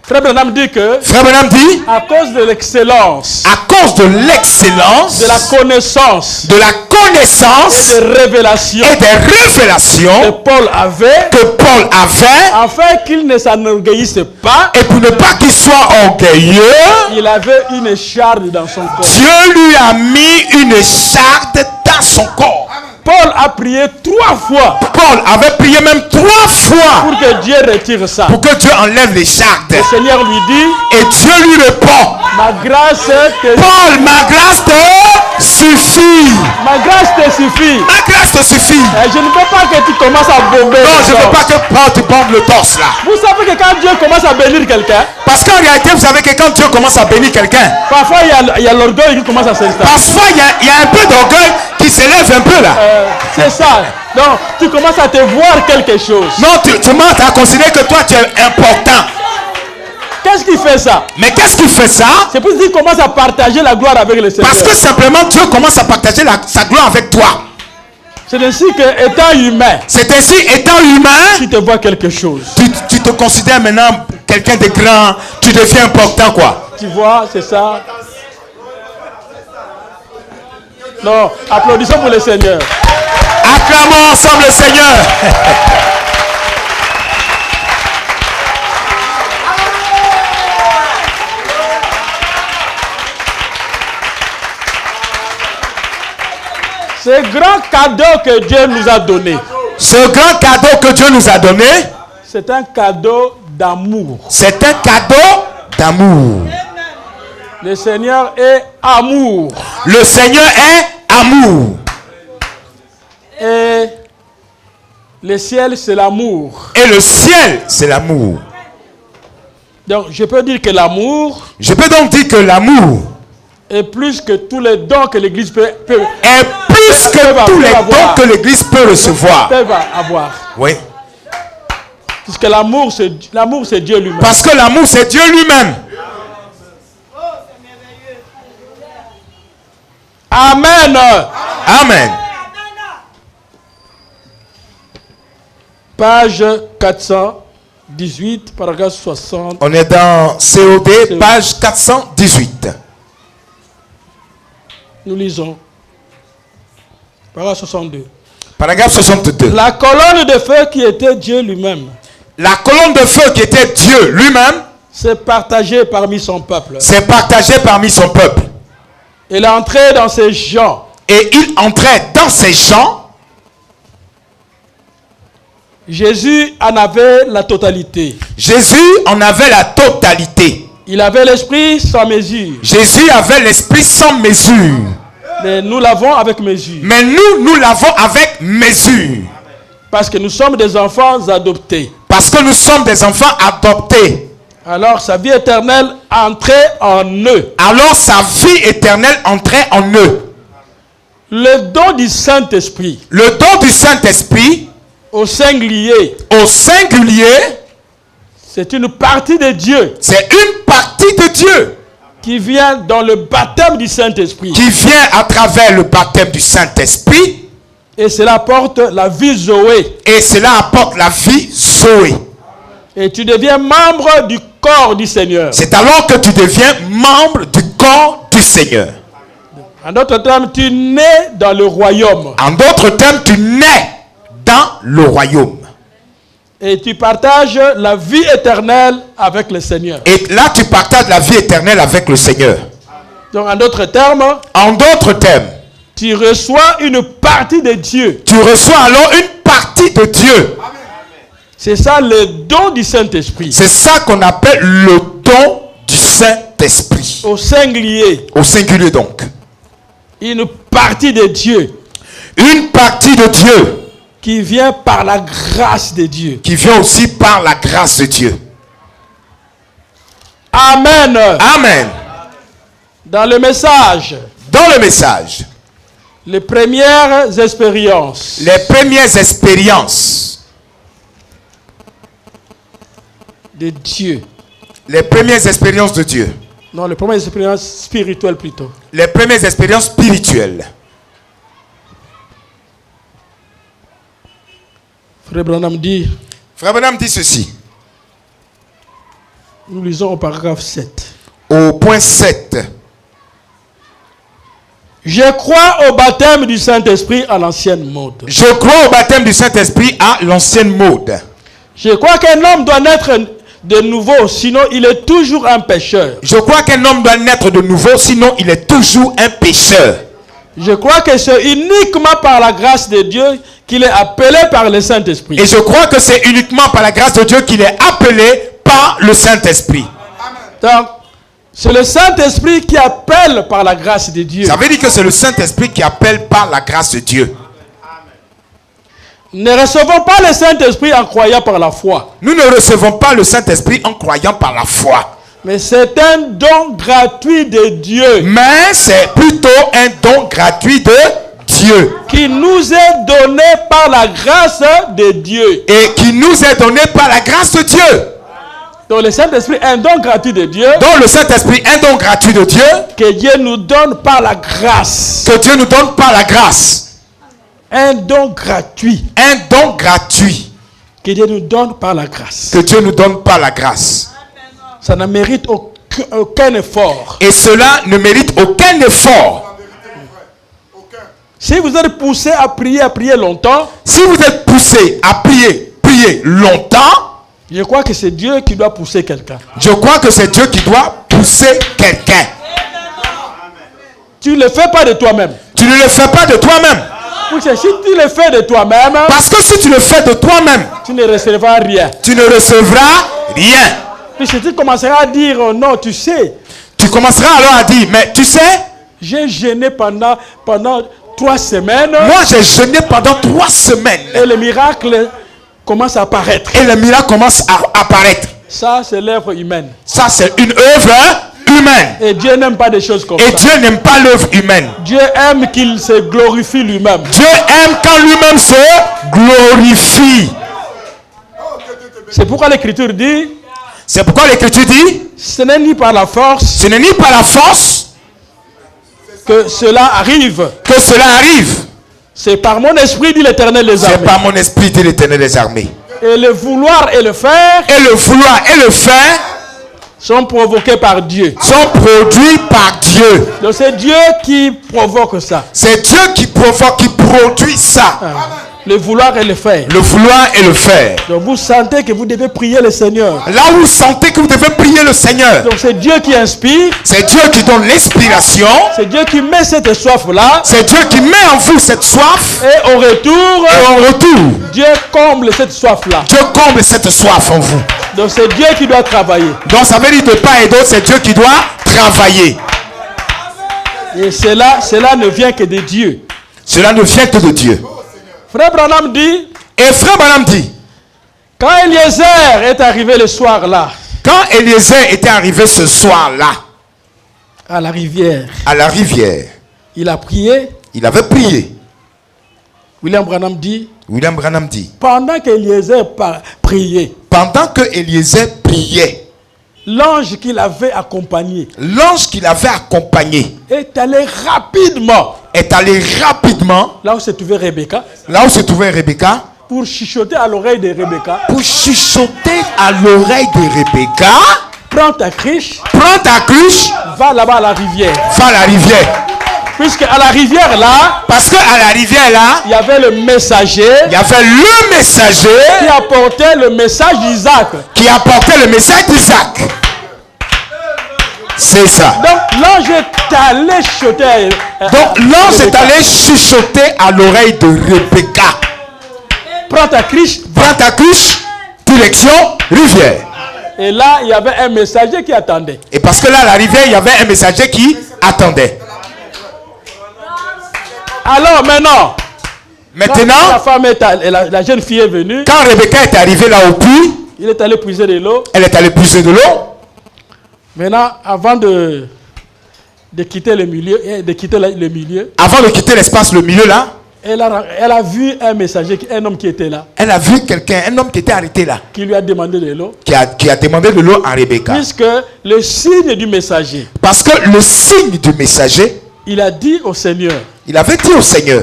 Frère Branham dit que à cause de l'excellence, de la connaissance, et des révélations que Paul avait, afin qu'il ne s'enorgueillisse pas, et pour ne pas qu'il soit orgueilleux, il avait une écharpe dans son corps. Dieu lui a mis une écharpe dans son corps. Paul a prié 3 fois. Paul avait prié même 3 fois. Pour que Dieu retire ça. Pour que Dieu enlève l'écharpe. Le Seigneur lui dit. Et Dieu lui répond. Ma grâce te Paul, ma grâce te suffit. Ma grâce te suffit. Ma grâce te suffit. Et je ne veux pas que tu commences à bomber. Non, je ne veux pas que Paul te bombe le torse là. Vous savez que quand Dieu commence à bénir quelqu'un. Parce qu'en réalité, vous savez que quand Dieu commence à bénir quelqu'un. Parfois, il y a l'orgueil qui commence à s'installer. Parfois, il y a un peu d'orgueil qui s'élève un peu là. C'est ça. Donc, tu commences à te voir quelque chose. Non, tu commences à considérer que toi, tu es important. Qu'est-ce qui fait ça? Mais qu'est-ce qui fait ça? C'est pour qu'il commence à partager la gloire avec le Seigneur. Parce que simplement, Dieu commence à partager sa gloire avec toi. C'est ainsi que, étant humain, tu te vois quelque chose. Tu te considères maintenant quelqu'un de grand, tu deviens important, quoi. Tu vois, c'est ça. Non, applaudissons pour le Seigneur. Acclamons ensemble le Seigneur. Ce grand cadeau que Dieu nous a donné. Ce grand cadeau que Dieu nous a donné. C'est un cadeau d'amour. C'est un cadeau d'amour. Le Seigneur est amour. Le Seigneur est amour. Et le ciel, c'est l'amour. Et le ciel, c'est l'amour. Donc, je peux dire que l'amour. Je peux donc dire que l'amour est plus que tous les dons que l'Église peut est plus que tous les dons que l'Église peut recevoir. Peut avoir. Oui. Parce que l'amour, c'est Dieu lui-même. Parce que l'amour, c'est Dieu lui-même. Amen. Amen. Page 418, paragraphe 60. On est dans COD, page 418. Nous lisons. Paragraphe 62. Paragraphe 62. La colonne de feu qui était Dieu lui-même. La colonne de feu qui était Dieu lui-même. C'est partagé parmi son peuple. C'est partagé parmi son peuple. Il est entré dans ses gens. Et il entrait dans ses gens. Jésus en avait la totalité. Jésus en avait la totalité. Il avait l'esprit sans mesure. Jésus avait l'esprit sans mesure. Mais nous l'avons avec mesure. Mais nous l'avons avec mesure. Parce que nous sommes des enfants adoptés. Parce que nous sommes des enfants adoptés. Alors sa vie éternelle entrait en eux. Alors sa vie éternelle entrait en eux. Le don du Saint-Esprit. Le don du Saint-Esprit. Au singulier. Au singulier. C'est une partie de Dieu. C'est une partie de Dieu. Qui vient dans le baptême du Saint-Esprit. Qui vient à travers le baptême du Saint-Esprit. Et cela apporte la vie Zoé. Et cela apporte la vie Zoé. Et tu deviens membre du corps du Seigneur. C'est alors que tu deviens membre du corps du Seigneur. En d'autres termes, tu nais dans le royaume. En d'autres termes, tu nais dans le royaume. Et tu partages la vie éternelle avec le Seigneur. Et là, tu partages la vie éternelle avec le Seigneur. Donc, en d'autres termes, tu reçois une partie de Dieu. Tu reçois alors une partie de Dieu. C'est ça le don du Saint-Esprit. C'est ça qu'on appelle le don du Saint-Esprit. Au singulier. Au singulier donc. Une partie de Dieu. Une partie de Dieu. Qui vient par la grâce de Dieu. Qui vient aussi par la grâce de Dieu. Amen. Amen. Dans le message. Dans le message. Les premières expériences. Les premières expériences. De Dieu. Les premières expériences de Dieu. Non, les premières expériences spirituelles plutôt. Les premières expériences spirituelles. Frère Branham dit ceci. Nous lisons au paragraphe 7. Au point 7. Je crois au baptême du Saint-Esprit à l'ancienne mode. Je crois au baptême du Saint-Esprit à l'ancienne mode. Je crois qu'un homme doit naître de nouveau, sinon il est toujours un pécheur. Je crois qu'un homme doit naître de nouveau, sinon il est toujours un pécheur. Je crois que c'est uniquement par la grâce de Dieu qu'il est appelé par le Saint-Esprit. Et je crois que c'est uniquement par la grâce de Dieu qu'il est appelé par le Saint-Esprit. Donc, c'est le Saint-Esprit qui appelle par la grâce de Dieu. Ça veut dire que c'est le Saint-Esprit qui appelle par la grâce de Dieu. Ne recevons pas le Saint-Esprit en croyant par la foi. Nous ne recevons pas le Saint-Esprit en croyant par la foi. Mais c'est un don gratuit de Dieu. Mais c'est plutôt un don gratuit de Dieu. Qui nous est donné par la grâce de Dieu. Et qui nous est donné par la grâce de Dieu. Donc le Saint-Esprit est un don gratuit de Dieu. Donc le Saint-Esprit est un don gratuit de Dieu. Que Dieu nous donne par la grâce. Que Dieu nous donne par la grâce. Un don gratuit. Un don gratuit. Que Dieu nous donne par la grâce. Que Dieu nous donne par la grâce. Ça ne mérite aucun effort. Et cela ne mérite aucun effort. Si vous êtes poussé à prier longtemps. Si vous êtes poussé à prier longtemps. Je crois que c'est Dieu qui doit pousser quelqu'un. Je crois que c'est Dieu qui doit pousser quelqu'un. Tu ne le fais pas de toi-même. Tu ne le fais pas de toi-même. Parce que si tu le fais de toi-même. Parce que si tu le fais de toi-même. Tu ne recevras rien. Tu ne recevras rien. Puis si tu commenceras à dire oh non, tu sais. Tu commenceras alors à dire mais tu sais. J'ai jeûné pendant 3 semaines. Moi j'ai jeûné pendant 3 semaines. Et le miracle commence à apparaître. Et le miracle commence à apparaître. Ça c'est l'œuvre humaine. Ça c'est une œuvre humaine. Et Dieu n'aime pas des choses comme ça. Et Dieu n'aime pas l'œuvre humaine. Dieu aime qu'il se glorifie lui-même. Dieu aime quand lui-même se glorifie. C'est pourquoi l'Écriture dit, C'est pourquoi l'Écriture dit, ce n'est ni par la force ce n'est ni par la force que cela arrive. que cela arrive. C'est par mon esprit, dit l'Éternel des C'est armées. par mon esprit, dit l'Éternel des armées. Et le vouloir et le faire Et le vouloir et le faire sont provoqués par Dieu. sont produits par Dieu. Donc c'est Dieu qui provoque ça. C'est Dieu qui provoque, qui produit ça. Le vouloir et le faire. Le vouloir et le faire. Donc vous sentez que vous devez prier le Seigneur. Là où vous sentez que vous devez prier le Seigneur. Donc c'est Dieu qui inspire. C'est Dieu qui donne l'inspiration. C'est Dieu qui met cette soif-là. C'est Dieu qui met en vous cette soif. Et au retour, Et en retour, Dieu comble cette soif-là. Dieu comble cette soif en vous. Donc c'est Dieu qui doit travailler. Donc ça veut dire de part et d'autre, c'est Dieu qui doit travailler. Et cela ne vient que de Dieu. Cela ne vient que de Dieu. Frère Branham dit, Et frère Branham dit, quand Eliezer est arrivé le soir là, quand Eliezer était arrivé ce soir-là, à la rivière, à la rivière, il a prié. il avait prié. William Branham dit, William Branham dit, pendant qu'Eliezer priait, pendant que Eliezer priait, l'ange qui l'avait accompagné l'ange qui l'avait accompagné est allé rapidement est allé rapidement là où se trouvait Rebecca là où se trouvait Rebecca pour chuchoter à l'oreille de Rebecca. pour chuchoter à l'oreille de Rebecca, Prends ta criche, prends ta cruche, va là-bas à la rivière. va à la rivière. Puisque à la rivière là, Parce que à la rivière là, il y avait le messager il y avait le qui messager apportait le message d'Isaac. qui apportait le message d'Isaac. C'est ça. Donc l'ange est allé chuchoter. Donc l'ange est allé chuchoter à l'oreille de Rebecca. Prends ta criche. Prends ta cruche, direction rivière. Et là, il y avait un messager qui attendait. Et parce que là, à la rivière, il y avait un messager qui attendait. Alors maintenant, quand la Maintenant, femme la jeune fille est venue, quand Rebecca est arrivée là au puits, il est allé puiser de l'eau. elle est allée puiser de l'eau. Maintenant, avant de quitter le milieu, Avant de quitter l'espace, le milieu là, elle a vu un messager, un homme qui était là, elle a vu quelqu'un, un homme qui était arrêté là, qui lui a demandé de l'eau. qui a demandé de l'eau à Rebecca. Puisque le signe du messager, Parce que le signe du messager, il a dit au Seigneur il avait dit au Seigneur,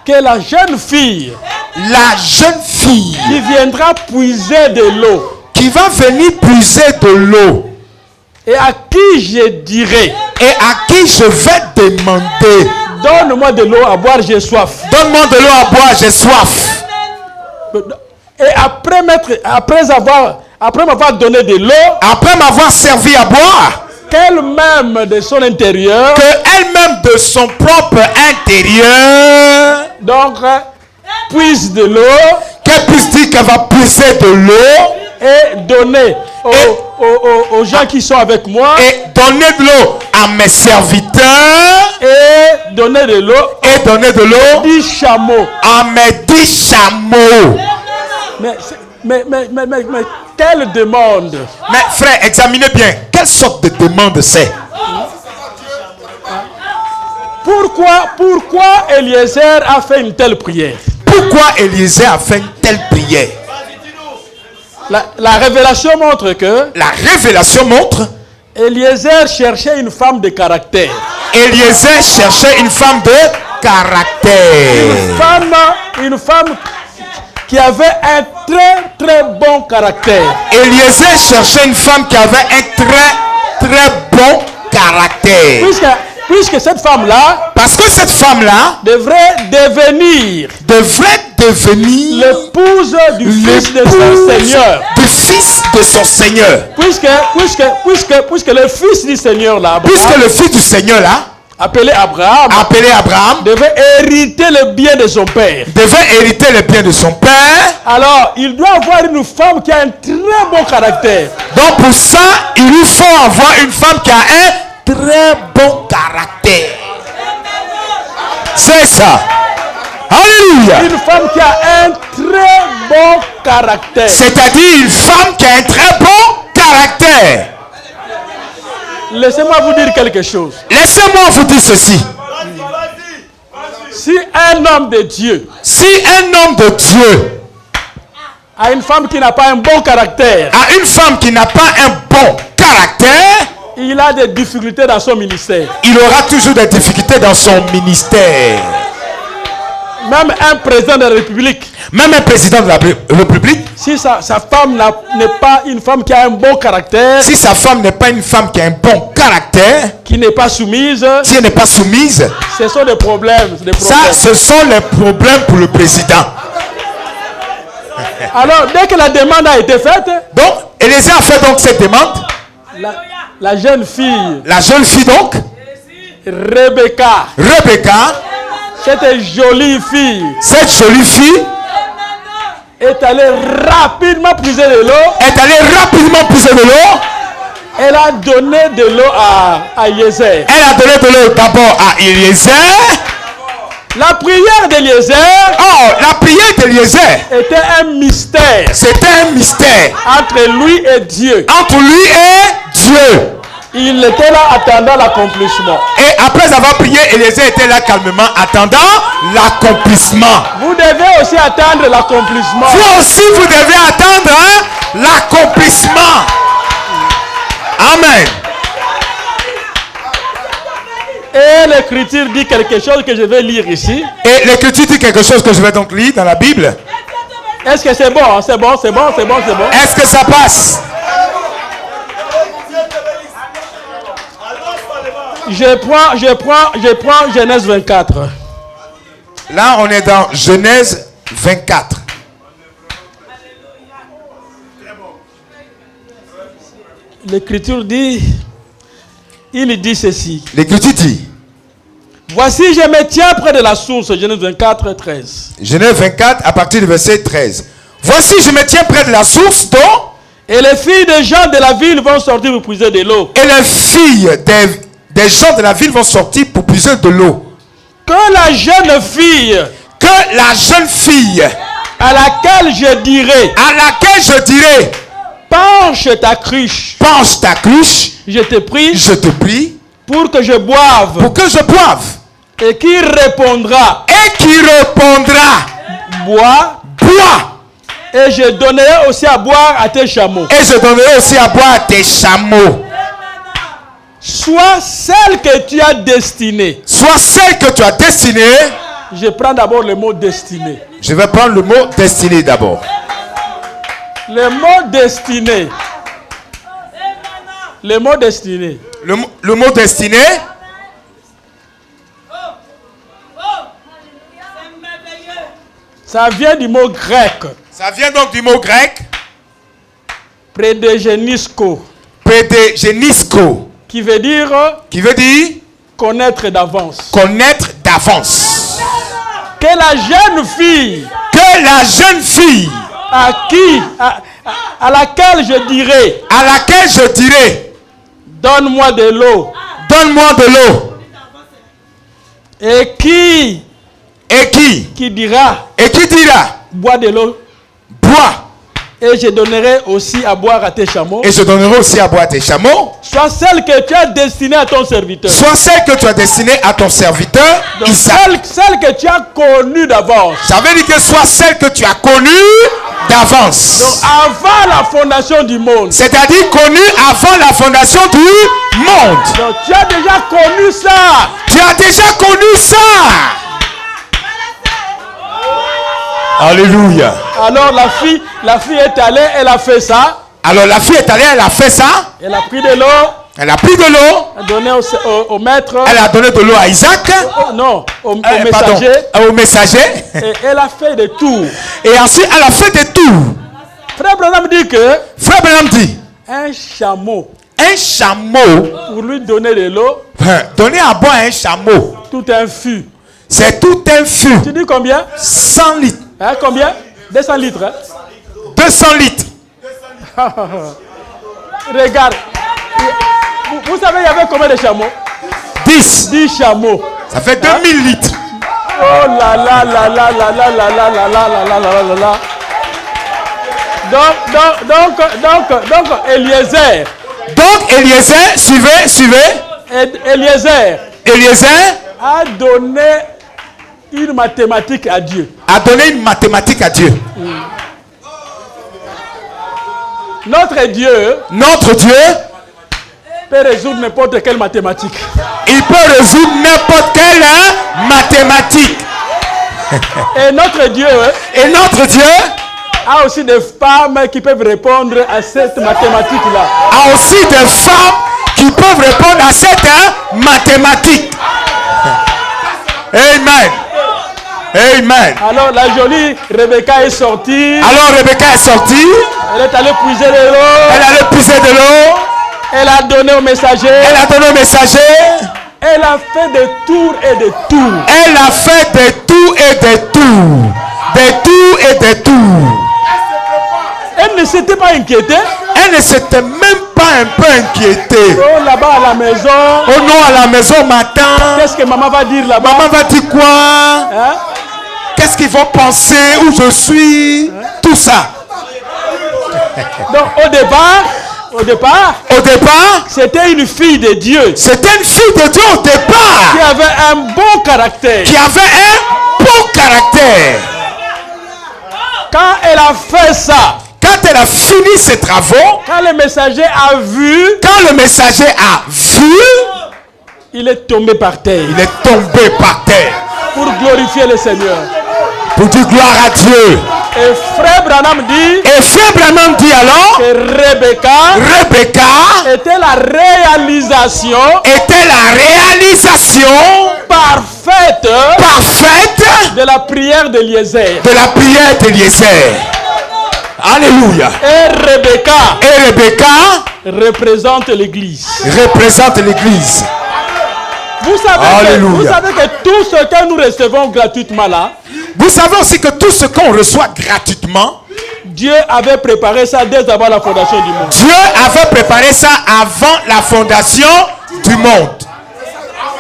que la jeune fille la jeune fille qui viendra puiser de l'eau qui va venir puiser de l'eau et à qui je dirai, et à qui je vais demander, donne-moi de l'eau à boire, j'ai soif. donne-moi de l'eau à boire, j'ai soif. Et après m'avoir donné de l'eau, Après m'avoir servi à boire, qu'elle-même de son intérieur, que elle-même de son propre intérieur, donc, puise de l'eau qu'elle puisse dire qu'elle va puiser de l'eau et donner aux gens qui sont avec moi et donner de l'eau à mes serviteurs et donner de l'eau et donner de l'eau 10 chameaux. à mes 10 chameaux. Mais quelle demande? Mais frère, examinez bien, quelle sorte de demande c'est? Pourquoi Eliezer a fait une telle prière? Pourquoi Eliezer a fait une telle prière? La révélation montre que La révélation montre Eliezer cherchait une femme de caractère. Eliezer cherchait une femme de caractère. Une femme qui avait un très bon caractère. Eliezer cherchait une femme qui avait un très bon caractère. Puisque cette femme-là Parce que cette femme-là devrait devenir l'épouse du fils de son Seigneur. Du fils de son Seigneur. Puisque le fils du Seigneur là, Puisque le fils du Seigneur là, appelé Abraham, devait hériter le bien de son père. devait hériter les biens de son père. Alors, il doit avoir une femme qui a un très bon caractère. Donc pour ça, il lui faut avoir une femme qui a un très bon caractère. C'est ça. Alléluia. Une femme qui a un très bon caractère. C'est-à-dire une femme qui a un très bon caractère. Laissez-moi vous dire quelque chose. Laissez-moi vous dire ceci. Si un homme de Dieu Si un homme de Dieu À une femme qui n'a pas un bon caractère. À une femme qui n'a pas un bon caractère. Il a des difficultés dans son ministère. Il aura toujours des difficultés dans son ministère. Même un président de la République. Même un président de la République. Si sa femme n'est pas une femme qui a un bon caractère. Si sa femme n'est pas une femme qui a un bon caractère. Qui n'est pas soumise. Si elle n'est pas soumise. Ce sont des problèmes. Ça, ce sont les problèmes pour le président. Alors, dès que la demande a été faite. Donc, Élisée a fait donc cette demande. La jeune fille. La jeune fille donc. Rebecca. Cette jolie fille. Cette jolie fille. Est allée rapidement puiser de l'eau. Elle a donné de l'eau à Eliezer. Elle a donné de l'eau d'abord à Eliezer. La prière d'Eliezer. Oh, la prière d'Eliezer était un mystère. C'était un mystère. Entre lui et Dieu. Entre lui et Dieu. Il était là attendant l'accomplissement. Et après avoir prié, Eliezer était là calmement attendant l'accomplissement. Vous devez aussi attendre l'accomplissement. Vous aussi, vous devez attendre l'accomplissement. Amen. Et l'écriture dit quelque chose que je vais lire ici. Et l'écriture dit quelque chose que je vais donc lire dans la Bible. Est-ce que c'est bon? C'est bon. Est-ce que ça passe? Je prends Genèse 24. Là, on est dans Genèse 24. L'écriture dit, il dit ceci. L'écriture dit, voici, je me tiens près de la source. Genèse 24, 13. Genèse 24, à partir du verset 13. Voici, je me tiens près de la source dont... Et les filles des gens de la ville vont sortir pour puiser de l'eau. Et les filles des gens de la ville vont sortir pour puiser de l'eau. Que la jeune fille à laquelle je dirai, penche ta cruche, je te prie, pour que je boive, et qui répondra, bois, et je donnerai aussi à boire à tes chameaux. Soit celle que tu as destinée. Je prends d'abord le mot destiné. Je vais prendre le mot destiné d'abord. Le mot destiné. Le mot destiné. Le mot destiné. Ça vient du mot grec. Ça vient donc du mot grec. Prédégenisko. Qui veut dire connaître d'avance. Que la jeune fille à laquelle je dirai donne-moi de l'eau. Et qui dira bois de l'eau. Et je donnerai aussi à boire à tes chameaux. Soit celle que tu as destinée à ton serviteur. Donc, celle que tu as connue d'avance. Ça veut dire que soit celle que tu as connue d'avance. Donc avant la fondation du monde. C'est-à-dire connue avant la fondation du monde. Donc tu as déjà connu ça. Alléluia. Alors la fille est allée, elle a fait ça. Elle a pris de l'eau. Elle a donné au maître. Elle a donné de l'eau à Isaac. Au messager. Et elle a fait de tout. Et ensuite, elle a fait de tout. Frère Branham dit un chameau. Pour lui donner de l'eau. Donner à boire un chameau. Tout un fût. C'est tout un fût. Tu dis combien? 100 litres. Hein, combien? 200 litres. Hein? 200 litres. Regarde. Vous savez, il y avait combien de chameaux? 10 chameaux. Ça fait 2000 litres. Oh là là là là là là là là là là là là là là. Donc Eliezer. Suivez. Eliezer a donné une mathématique à Dieu. Notre Dieu peut résoudre n'importe quelle mathématique. Il peut résoudre n'importe quelle mathématique. Et notre Dieu a aussi des femmes qui peuvent répondre à cette mathématique-là. A aussi des femmes qui peuvent répondre à cette mathématique. Amen. Amen. Alors la jolie Rebecca est sortie. Elle est allée puiser de l'eau. Elle a donné au messager. Elle a fait des tours et des tours. Elle ne s'était pas inquiétée. Elle ne s'était même pas un peu inquiétée. Oh, là-bas à la maison. Oh non, à la maison matin. Qu'est-ce que maman va dire là-bas? Maman va dire quoi? Hein? Qu'est-ce qu'ils vont penser où je suis? Hein? Tout ça. Donc au départ, c'était une fille de Dieu. C'était une fille de Dieu au départ. Qui avait un bon caractère. Quand elle a fait ça, quand elle a fini ses travaux, quand le messager a vu, il est tombé par terre. Pour glorifier le Seigneur. Pour dire gloire à Dieu. Et frère Branham dit alors que Rebecca était la réalisation parfaite de la prière d'Eliezer. Alléluia. Et Rebecca représente l'église. Vous savez que tout ce que nous recevons gratuitement là, vous savez aussi que tout ce qu'on reçoit gratuitement, Dieu avait préparé ça dès avant la fondation du monde. Dieu avait préparé ça avant la fondation du monde.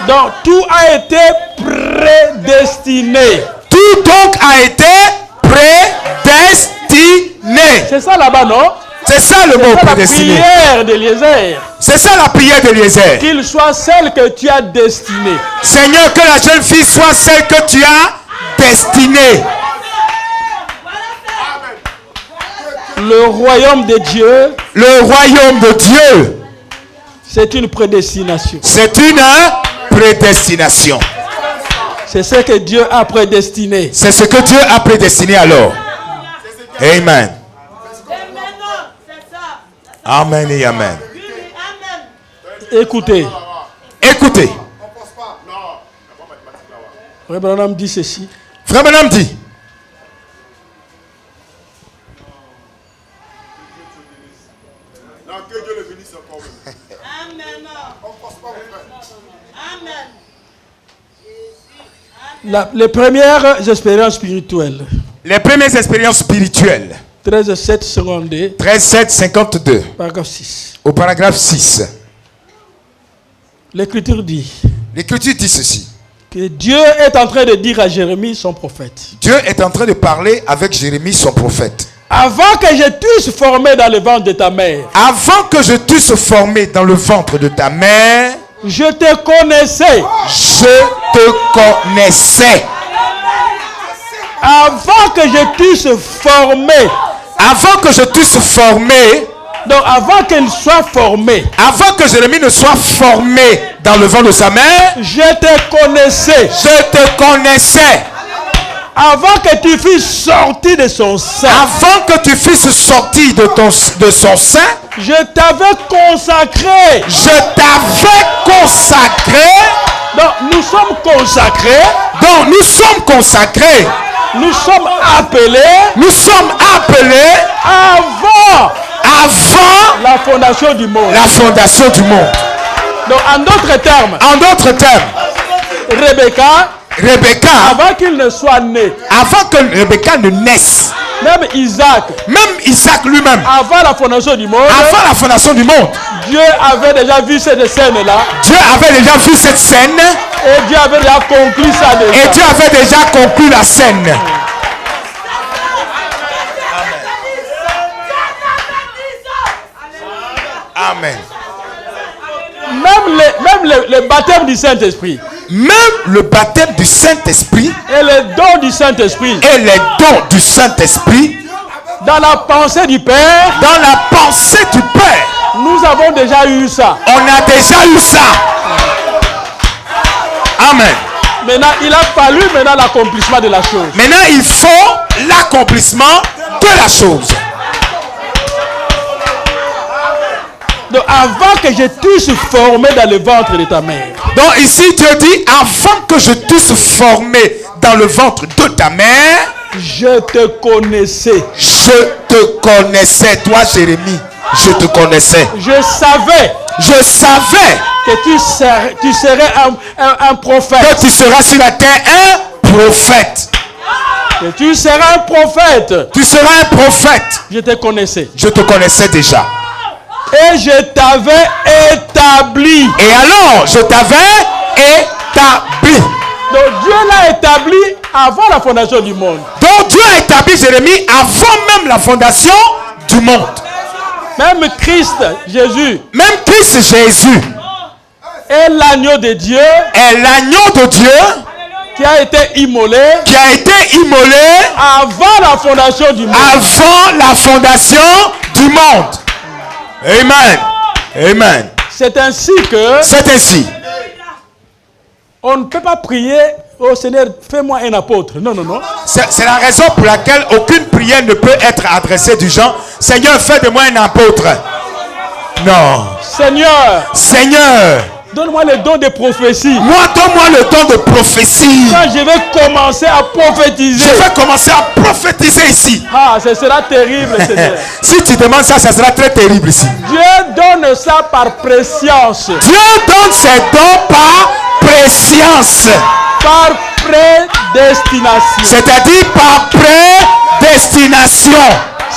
Donc tout a été prédestiné. Tout donc a été prédestiné. C'est ça là-bas, non? C'est ça le mot prédestiné. C'est ça la prière d'Eliezer. Qu'il soit celle que tu as destinée. Seigneur, que la jeune fille soit celle que tu as destinée. Le royaume de Dieu. C'est une prédestination. C'est ce que Dieu a prédestiné. C'est ce que Dieu a prédestiné alors. Amen. Amen et amen. Écoutez. Frère Branham dit ceci. Frère Branham dit. Que Dieu le bénisse encore. Amen. Amen. Les premières expériences spirituelles. 13, 7, seconde 52. Paragraphe 6. Au paragraphe 6. L'Écriture dit ceci. Que Dieu est en train de dire à Jérémie, son prophète. Dieu est en train de parler avec Jérémie, son prophète. Avant que je t'eusse formé dans le ventre de ta mère. Je te connaissais. Avant que je t'eusse formé. Donc avant qu'elle soit formée. Avant que Jérémie ne soit formé dans le ventre de sa mère. Je te connaissais. Avant que tu fusses sorti de son sein. Je t'avais consacré. Donc nous sommes consacrés. Nous sommes appelés. Avant la fondation du monde. Donc en d'autres termes. Rebecca, avant qu'il ne soit né, avant que Rebecca ne naisse, même Isaac lui-même, avant la fondation du monde, Dieu avait déjà vu cette scène-là. Et Dieu avait déjà conclu la scène. Amen. Même le baptême du Saint-Esprit. Même le baptême du Saint-Esprit et les dons du Saint-Esprit Dans la pensée du Père. Dans la pensée du Père. Nous avons déjà eu ça. On a déjà eu ça. Amen. Maintenant, il a fallu l'accomplissement de la chose. Maintenant, il faut l'accomplissement de la chose. Donc, avant que je t'eusse formé dans le ventre de ta mère. Donc, ici, Dieu dit, avant que je t'eusse formé dans le ventre de ta mère, je te connaissais. Je te connaissais, toi, Jérémie. Je te connaissais. Je savais que tu serais un prophète. Que tu seras sur la terre un prophète. Que tu seras un prophète. Tu seras un prophète. Je te connaissais. Je te connaissais déjà. Et je t'avais établi. Et alors, je t'avais établi. Donc Dieu l'a établi avant la fondation du monde. Donc Dieu a établi Jérémie avant même la fondation du monde. Même Christ Jésus. Même Christ Jésus. Est l'agneau de Dieu. Est l'agneau de Dieu. Qui a été immolé. Qui a été immolé. Avant la fondation du monde. Avant la fondation du monde. Amen. Amen. C'est ainsi que. C'est ainsi. On ne peut pas prier au Seigneur, fais-moi un apôtre. Non, non, non. C'est la raison pour laquelle aucune prière ne peut être adressée du genre Seigneur, fais de moi un apôtre. Non. Seigneur. Donne-moi le don de prophétie. Donne-moi le don de prophétie. Quand je vais commencer à prophétiser. Je vais commencer à prophétiser ici. Ah, ce sera terrible, Seigneur. Si tu demandes ça, ça sera très terrible ici. Dieu donne ça par préscience. Dieu donne ses dons par préscience. Par prédestination. C'est-à-dire par prédestination.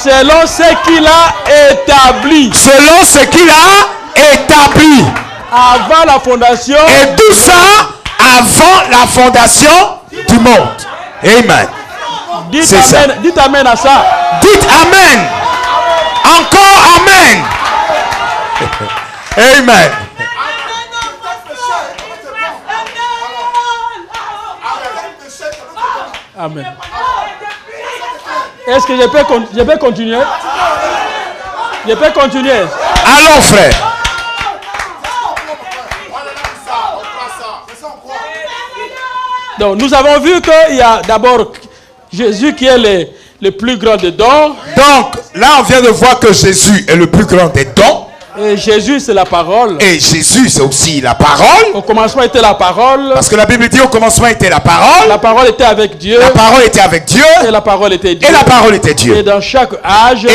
Selon ce qu'il a établi. Selon ce qu'il a établi. Avant la fondation. Et tout ça avant la fondation du monde. Amen. Dites amen, dites amen à ça. Dites amen. Encore amen. Amen. Amen. Est-ce que je peux continuer? Je peux continuer. Allons, frère. Donc, nous avons vu qu'il y a d'abord Jésus qui est le plus grand des dons. Donc, là, on vient de voir que Jésus est le plus grand des dons. Et Jésus, c'est la parole. Et Jésus, c'est aussi la parole. Au commencement était la parole. Parce que la Bible dit au commencement était la parole. La parole était avec Dieu. La parole était avec Dieu. Et la parole était Dieu. Et la parole était Dieu. Et dans chaque âge.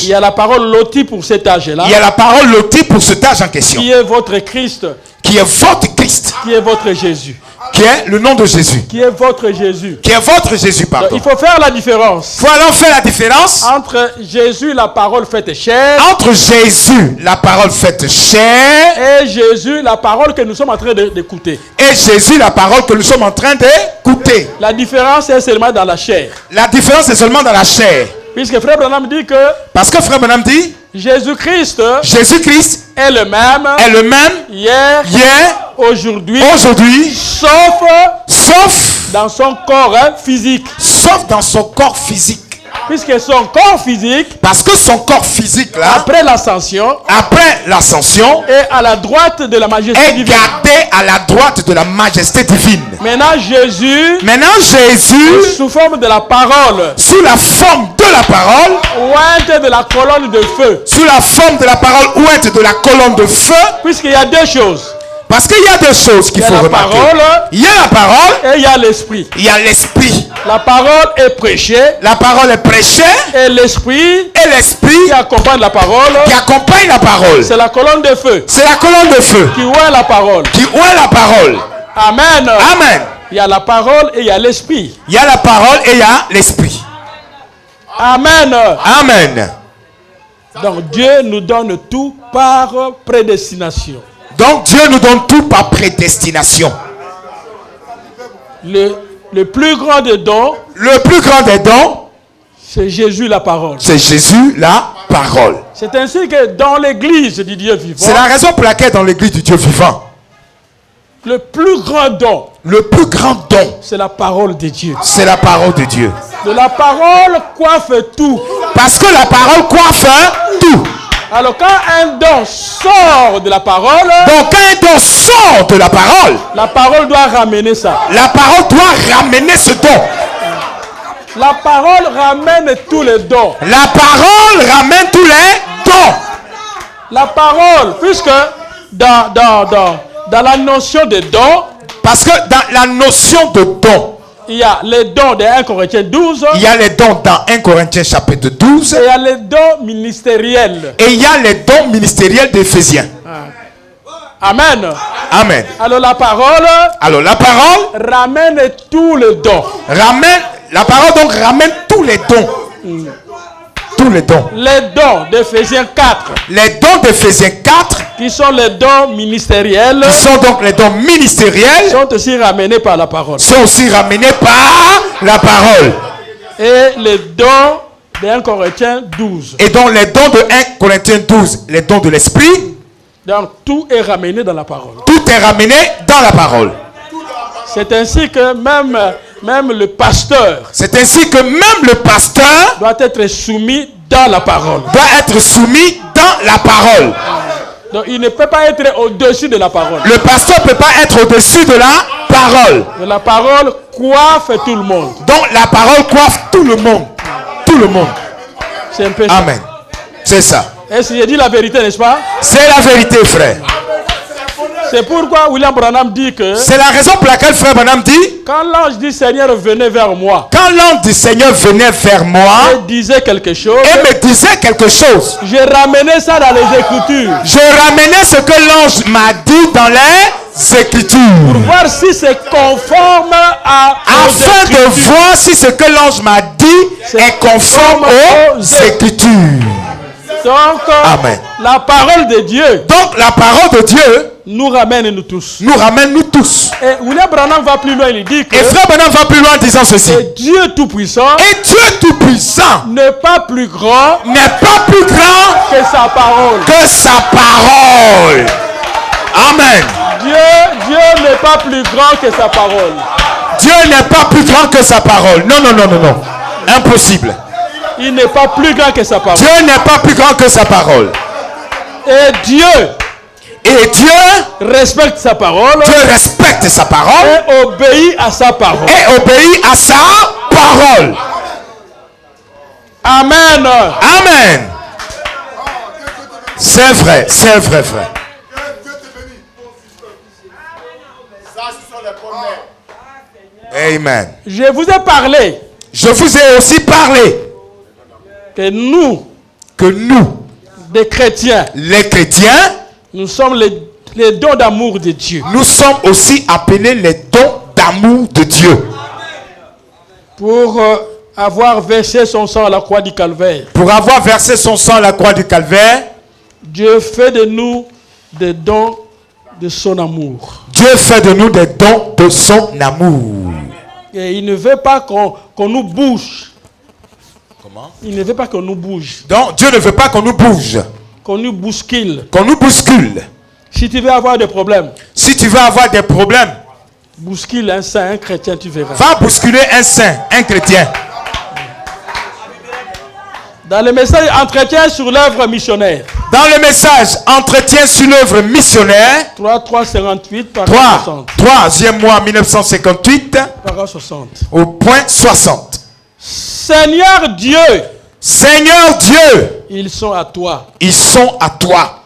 Il y a la parole lotie pour cet âge-là. Il y a la parole lotie pour cet âge en question. Qui est votre Christ. Qui est votre Christ. Qui est votre Jésus. Qui est le nom de Jésus. Qui est votre Jésus. Qui est votre Jésus, pardon. Donc, il faut faire la différence. Il faut alors faire la différence. Entre Jésus, la parole faite chair. Entre Jésus, la parole faite chair. Et Jésus, la parole que nous sommes en train d'écouter. Et Jésus, la parole que nous sommes en train d'écouter. La différence est seulement dans la chair. La différence est seulement dans la chair. Puisque Frère Branham dit que. Parce que Frère Branham dit. Jésus-Christ est le même hier, aujourd'hui, sauf dans son corps physique. Sauf dans son corps physique. Puisque son corps physique, parce que son corps physique là, après l'ascension, est à la droite de la majesté divine. Gardé à la droite de la majesté divine. Maintenant Jésus, sous forme de la parole, sous la forme de la parole, ointe de la colonne de feu, sous la forme de la parole ointe de la colonne de feu. Puisqu'il y a deux choses. Parce qu'il y a deux choses qu'il faut remarquer. Il y a la parole et il y a l'esprit. Il y a l'esprit. La parole est prêchée. La parole est prêchée. Et l'esprit qui accompagne la parole. Qui accompagne la parole. C'est la colonne de feu. C'est la colonne de feu. Qui oint la parole. Qui oint la parole. Amen. Amen. Il y a la parole et il y a l'esprit. Il y a la parole et il y a l'esprit. Amen. Amen. Donc Dieu nous donne tout par prédestination. Donc Dieu nous donne tout par prédestination. Le plus grand des dons. Le plus grand des dons. C'est Jésus la parole. C'est Jésus la parole. C'est ainsi que dans l'église du Dieu vivant. C'est la raison pour laquelle dans l'église du Dieu vivant. Le plus grand don. Le plus grand don, c'est la parole de Dieu. C'est la parole de Dieu. De la parole coiffe tout. Parce que la parole coiffe tout. Alors quand un don sort de la parole, donc quand un don sort de la parole doit ramener ça. La parole doit ramener ce don. La parole ramène tous les dons. La parole ramène tous les dons. La parole, puisque dans la notion de don, parce que dans la notion de don, il y a les dons de 1 Corinthiens 12. Il y a les dons dans 1 Corinthiens chapitre 12. Et il y a les dons ministériels. Et il y a les dons ministériels d'Éphésiens. Amen. Amen. Alors la parole ramène tous les dons. La parole donc ramène tous les dons. Tous les dons. Les dons d'Éphésiens 4. Les dons d'Éphésiens 4. Qui sont les dons ministériels. Qui sont donc les dons ministériels. Sont aussi ramenés par la parole. Sont aussi ramenés par la parole. Et les dons de 1 Corinthiens 12. Et donc les dons de 1 Corinthiens 12, les dons de l'esprit. Donc tout est ramené dans la parole. Tout est ramené dans la parole. C'est ainsi que même le pasteur. C'est ainsi que même le pasteur doit être soumis dans la parole. Doit être soumis dans la parole. Donc il ne peut pas être au-dessus de la parole. Le pasteur ne peut pas être au-dessus de la parole. La parole coiffe tout le monde. Donc la parole coiffe tout le monde. Tout le monde. C'est un peu ça. Amen. C'est ça. Est-ce que j'ai dit la vérité, n'est-ce pas? C'est la vérité, frère. C'est pourquoi William Branham dit que... C'est la raison pour laquelle frère Branham dit... Quand l'ange du Seigneur venait vers moi... Quand l'ange du Seigneur venait vers moi... Et disait quelque chose... Et me disait quelque chose... Je ramenais ça dans les Écritures. Je ramenais ce que l'ange m'a dit dans les Écritures. Pour voir si c'est conforme afin de voir si ce que l'ange m'a dit est conforme aux Écritures. Donc, amen. La parole de Dieu... Donc la parole de Dieu... nous ramène nous tous. Nous ramène nous tous. Et William Branham va plus loin, il dit que... Et frère Branham va plus loin en disant ceci. Et Dieu Tout-Puissant... Et Dieu Tout-Puissant... n'est pas plus grand... n'est pas plus grand... que sa parole. Que sa parole. Amen. Dieu n'est pas plus grand que sa parole. Dieu n'est pas plus grand que sa parole. Non, non, non, non, non. Impossible. Il n'est pas plus grand que sa parole. Dieu n'est pas plus grand que sa parole. Et Dieu respecte sa parole. Dieu respecte sa parole. Et obéit à sa parole. Et obéit à sa parole. Amen. Amen. C'est vrai, frère. Amen. Je vous ai parlé. Je vous ai aussi parlé. Que nous, des chrétiens, les chrétiens, nous sommes les dons d'amour de Dieu. Nous sommes aussi appelés les dons d'amour de Dieu. Pour avoir versé son sang à la croix du Calvaire. Pour avoir versé son sang à la croix du Calvaire. Dieu fait de nous des dons de son amour. Dieu fait de nous des dons de son amour. Et il ne veut pas qu'on nous bouge. Comment? Il ne veut pas qu'on nous bouge. Donc Dieu ne veut pas qu'on nous bouge. Qu'on nous bouscule. Qu'on nous bouscule. Si tu veux avoir des problèmes. Si tu veux avoir des problèmes. Bouscule un saint, un chrétien, tu verras. Va bousculer un saint, un chrétien. Dans le message entretien sur l'œuvre missionnaire. Dans le message entretien sur l'œuvre missionnaire. 358 par 60. 3e mois 1958. Par 60. Au point 60. Seigneur Dieu. Seigneur Dieu. Ils sont à toi. Ils sont à toi.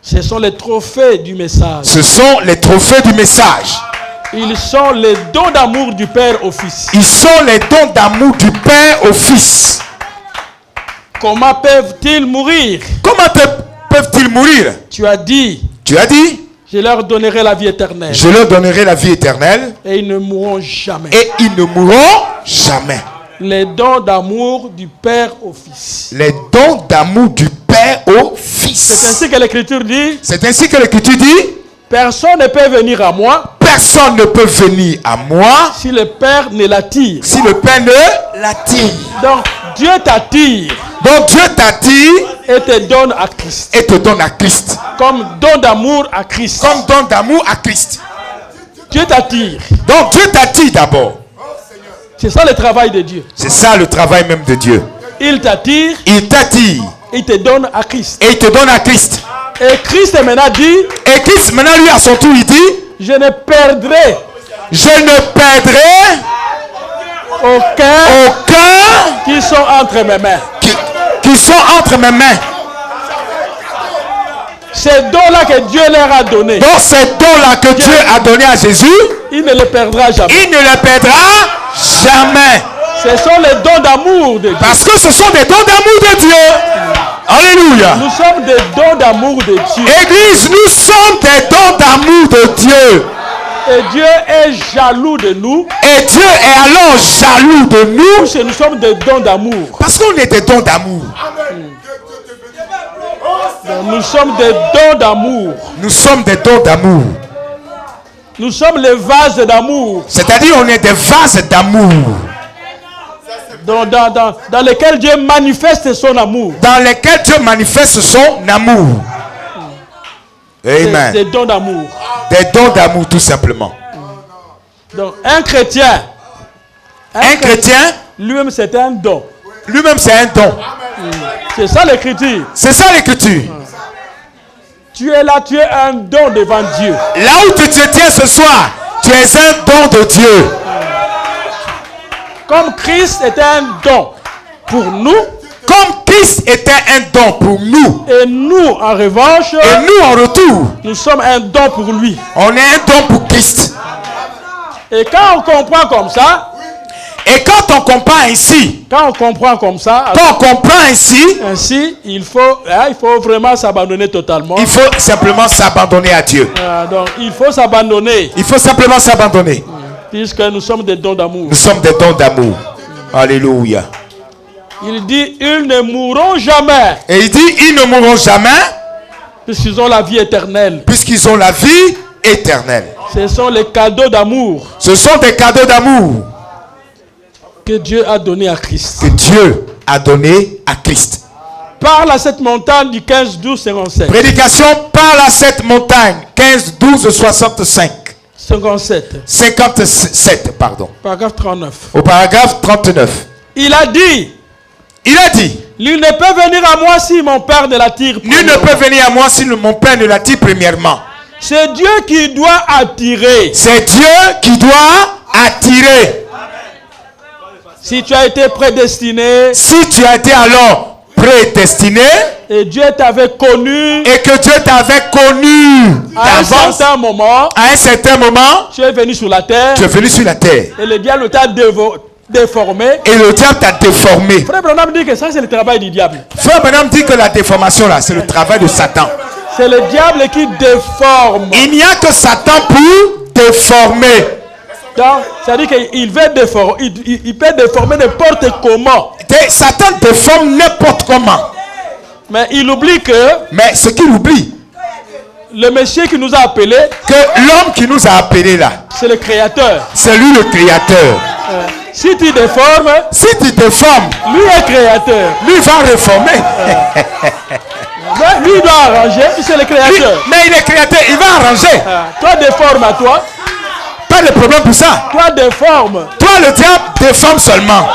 Ce sont les trophées du message. Ce sont les trophées du message. Ils sont les dons d'amour du Père au Fils. Ils sont les dons d'amour du Père au Fils. Comment peuvent-ils mourir? Comment peuvent-ils mourir? Tu as dit. Je leur donnerai la vie éternelle. Je leur donnerai la vie éternelle. Et ils ne mourront jamais. Et ils ne mourront jamais. Les dons d'amour du Père au Fils. Les dons d'amour du Père au Fils. C'est ainsi que l'Écriture dit. C'est ainsi que l'Écriture dit. Personne ne peut venir à moi. Personne ne peut venir à moi. Si le Père ne l'attire. Si le Père ne l'attire. Donc Dieu t'attire. Donc Dieu t'attire. Et te donne à Christ. Et te donne à Christ. Comme don d'amour à Christ. Comme don d'amour à Christ. Dieu t'attire. Donc Dieu t'attire d'abord. C'est ça le travail de Dieu. C'est ça le travail même de Dieu. Il t'attire. Il t'attire. Il te donne à Christ. Et il te donne à Christ. Et Christ maintenant dit. Et Christ maintenant lui à son tour il dit. Je ne perdrai aucun qui sont entre mes mains. Qui sont entre mes mains. Ces dons-là que Dieu leur a donnés. Donc ces dons-là que Dieu a donnés à Jésus. Il ne les perdra jamais. Il ne les perdra jamais. Ce sont les dons d'amour de Dieu. Parce que ce sont des dons d'amour de Dieu. Alléluia. Nous sommes des dons d'amour de Dieu. Église, nous sommes des dons d'amour de Dieu. Et Dieu est jaloux de nous. Et Dieu est alors jaloux de nous. Parce que nous sommes des dons d'amour. Parce qu'on est des dons d'amour. Nous sommes des dons d'amour. Nous sommes des dons d'amour. Nous sommes les vases d'amour. C'est-à-dire on est des vases d'amour. Dans lesquels Dieu manifeste son amour. Dans lesquels Dieu manifeste son amour. Amen. Des dons d'amour. Des dons d'amour tout simplement. Donc un chrétien. Un chrétien. Lui-même c'est un don. Lui-même c'est un don. C'est ça l'écriture. C'est ça l'écriture. Tu es là, tu es un don devant Dieu. Là où tu te tiens ce soir, tu es un don de Dieu. Comme Christ était un don pour nous. Comme Christ était un don pour nous. Et nous, en revanche. Et nous, en retour. Nous sommes un don pour lui. On est un don pour Christ. Et quand on comprend comme ça. Et quand on comprend ainsi. Quand on comprend comme ça. Quand on comprend ainsi. Ainsi, il faut vraiment s'abandonner totalement. Il faut simplement s'abandonner à Dieu. Donc, il faut s'abandonner. Il faut simplement s'abandonner. Puisque nous sommes des dons d'amour. Nous sommes des dons d'amour. Alléluia. Il dit, ils ne mourront jamais. Et il dit, ils ne mourront jamais. Puisqu'ils ont la vie éternelle. Puisqu'ils ont la vie éternelle. Ce sont les cadeaux d'amour. Ce sont des cadeaux d'amour. Que Dieu a donné à Christ. Que Dieu a donné à Christ. Parle à cette montagne du 15, 12, 57. Prédication, parle à cette montagne. 15, 12, 65. 57, pardon. Paragraphe 39. Au paragraphe 39. Il a dit. Nul ne peut venir à moi si mon Père ne l'attire. Nul ne peut venir à moi si mon Père ne l'attire premièrement. C'est Dieu qui doit attirer. C'est Dieu qui doit attirer. Si tu as été prédestiné. Si tu as été alors prédestiné. Et Dieu t'avait connu. Et que Dieu t'avait connu. À un certain moment. À un certain moment. Tu es venu sur la terre. Tu es venu sur la terre. Et le diable t'a déformé. Et le diable t'a déformé. Frère Branham dit que ça c'est le travail du diable. Frère Branham dit que la déformation là, c'est le travail de Satan. C'est le diable qui déforme. Il n'y a que Satan pour déformer. Donc, c'est-à-dire qu'il veut déformer. Il peut déformer n'importe comment. Satan déforme n'importe comment. Mais il oublie que. Mais ce qu'il oublie. Le monsieur qui nous a appelés. Que l'homme qui nous a appelés là. C'est le créateur. C'est lui le créateur. Si tu déformes. Si tu déformes. Lui est créateur. Lui va réformer. Lui doit arranger. C'est le créateur. Mais il est créateur. Il va arranger. Toi déforme à toi. Pas de problème pour ça. Toi déforme. Toi le diable déforme seulement.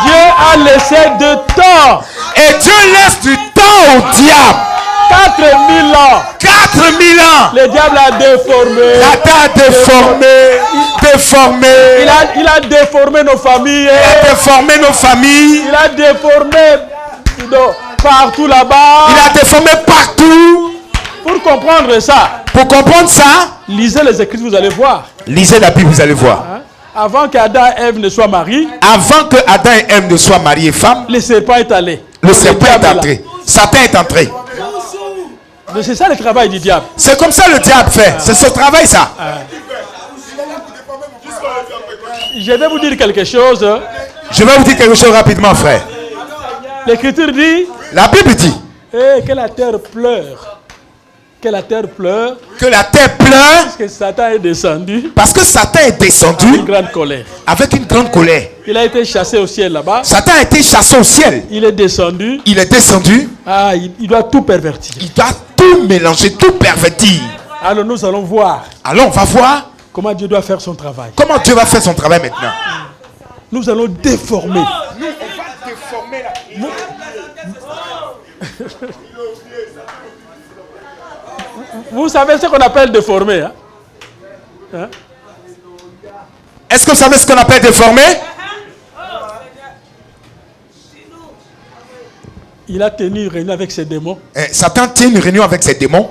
Dieu a laissé du temps. Et Dieu laisse du temps au diable. 4000 ans. 4000 ans. Le diable a déformé. Satan a déformé. Déformé. Il a déformé nos familles. Il a déformé nos familles. Il a déformé partout là-bas. Il a déformé partout. Pour comprendre ça. Pour comprendre ça. Lisez les Écritures, vous allez voir. Lisez la Bible, vous allez voir. Avant qu'Adam et Ève ne soient mariés. Avant que Adam et Ève ne soient mariés femmes. Le serpent est allé. Le serpent est entré. Satan est entré. C'est ça le travail du diable. C'est comme ça le diable fait. C'est ce travail ça. Je vais vous dire quelque chose. Je vais vous dire quelque chose rapidement, frère. L'Écriture dit. La Bible dit. Que la terre pleure. Que la terre pleure. Que la terre pleure. Parce que Satan est descendu. Parce que Satan est descendu. Avec une grande colère. Avec une grande colère. Il a été chassé au ciel là-bas. Satan a été chassé au ciel. Il est descendu. Il est descendu. Il doit tout pervertir. Il doit tout mélanger, tout pervertir. Alors nous allons voir. Alors on va voir. Comment Dieu doit faire son travail. Comment Dieu va faire son travail maintenant? Nous allons déformer. Nous, on va déformer la... Vous savez ce qu'on appelle déformer, hein? Hein? Est-ce que vous savez ce qu'on appelle déformer? Il a tenu une réunion avec ses démons. Satan tient une réunion avec ses démons.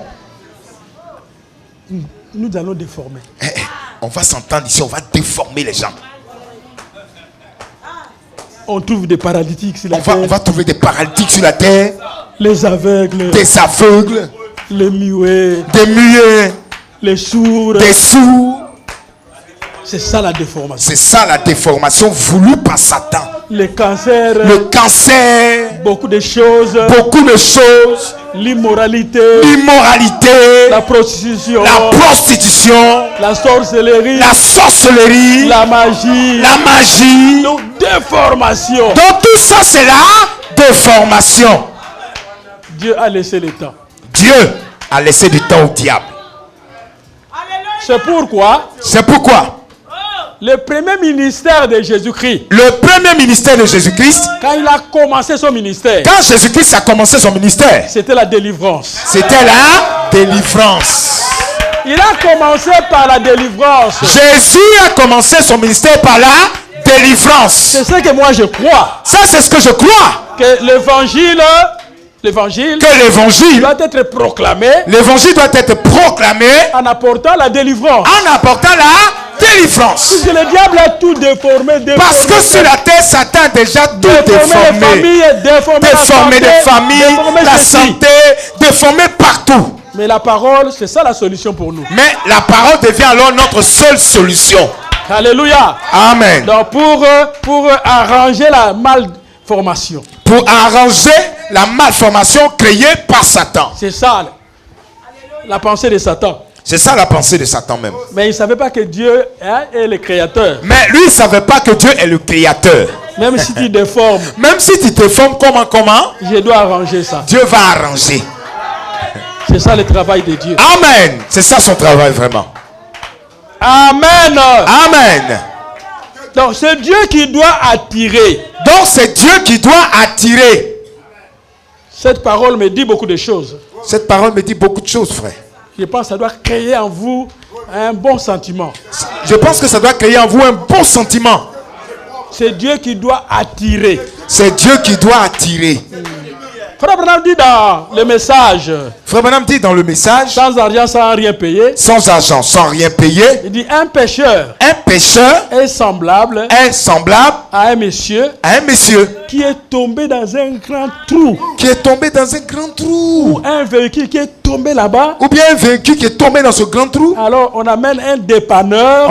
Nous allons déformer. On va s'entendre ici, on va déformer les gens. On trouve des paralytiques sur la terre. On va trouver des paralytiques sur la terre. Les aveugles. Des aveugles. Les muets. Des muets. Les sourds. Des sourds. C'est ça la déformation. C'est ça la déformation voulue par Satan. Les cancers. Le cancer. Beaucoup de choses. Beaucoup de choses. L'immoralité. L'immoralité. La prostitution. La prostitution. La sorcellerie. La sorcellerie. La magie. La magie. Donc déformation. Donc tout ça c'est la déformation. Dieu a laissé le temps. Dieu a laissé du temps au diable. C'est pourquoi. C'est pourquoi. Le premier ministère de Jésus-Christ. Le premier ministère de Jésus-Christ. Quand il a commencé son ministère. Quand Jésus-Christ a commencé son ministère. C'était la délivrance. C'était la délivrance. Il a commencé par la délivrance. Jésus a commencé son ministère par la délivrance. C'est ce que moi je crois. Ça c'est ce que je crois. Que l'évangile doit être proclamé. L'évangile doit être proclamé. En apportant la délivrance. En apportant la délivrance. Parce que le diable a tout déformé. Parce que sur la terre, Satan a déjà tout déformé. Déformé les familles, la santé, déformé partout. Mais la parole, c'est ça la solution pour nous. Mais la parole devient alors notre seule solution. Alléluia. Amen. Donc pour arranger la malformation. Pour arranger la malformation créée par Satan. C'est ça la pensée de Satan. C'est ça la pensée de Satan même. Mais il ne savait pas que Dieu est le créateur. Mais lui, il ne savait pas que Dieu est le créateur. Même si tu déformes. Même si tu déformes comment? Je dois arranger ça. Dieu va arranger. C'est ça le travail de Dieu. Amen. C'est ça son travail vraiment. Amen. Amen. Donc c'est Dieu qui doit attirer. Donc c'est Dieu qui doit attirer. Cette parole me dit beaucoup de choses. Cette parole me dit beaucoup de choses, frère. Je pense que ça doit créer en vous un bon sentiment. Je pense que ça doit créer en vous un bon sentiment. C'est Dieu qui doit attirer. C'est Dieu qui doit attirer. Frère Branham dit dans le message. Frère Branham dit dans le message. Sans argent, sans rien payer. Sans argent, sans rien payer. Il dit un pécheur. Un pécheur est semblable. À un monsieur. Qui est tombé dans un grand trou. Qui est tombé dans un grand trou. Ou un véhicule qui est tombé là-bas. Ou bien un véhicule qui est tombé dans ce grand trou. Alors on amène un dépanneur.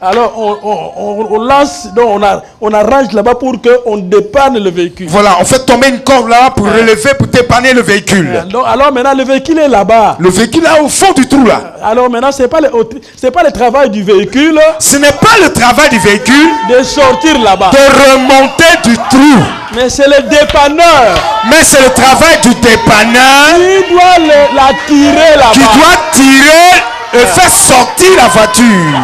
Alors on lance, donc on arrange là-bas pour qu'on dépanne le véhicule. Voilà, on fait tomber une corde là pour relever, pour dépanner le véhicule. Alors maintenant le véhicule est là-bas. Le véhicule est au fond du trou là. Alors maintenant c'est pas le travail du véhicule. Ce n'est pas le travail du véhicule de sortir là-bas. De remonter du trou. Mais c'est le dépanneur. Mais c'est le travail du dépanneur. Qui doit la tirer là-bas. Qui doit tirer et faire sortir la voiture.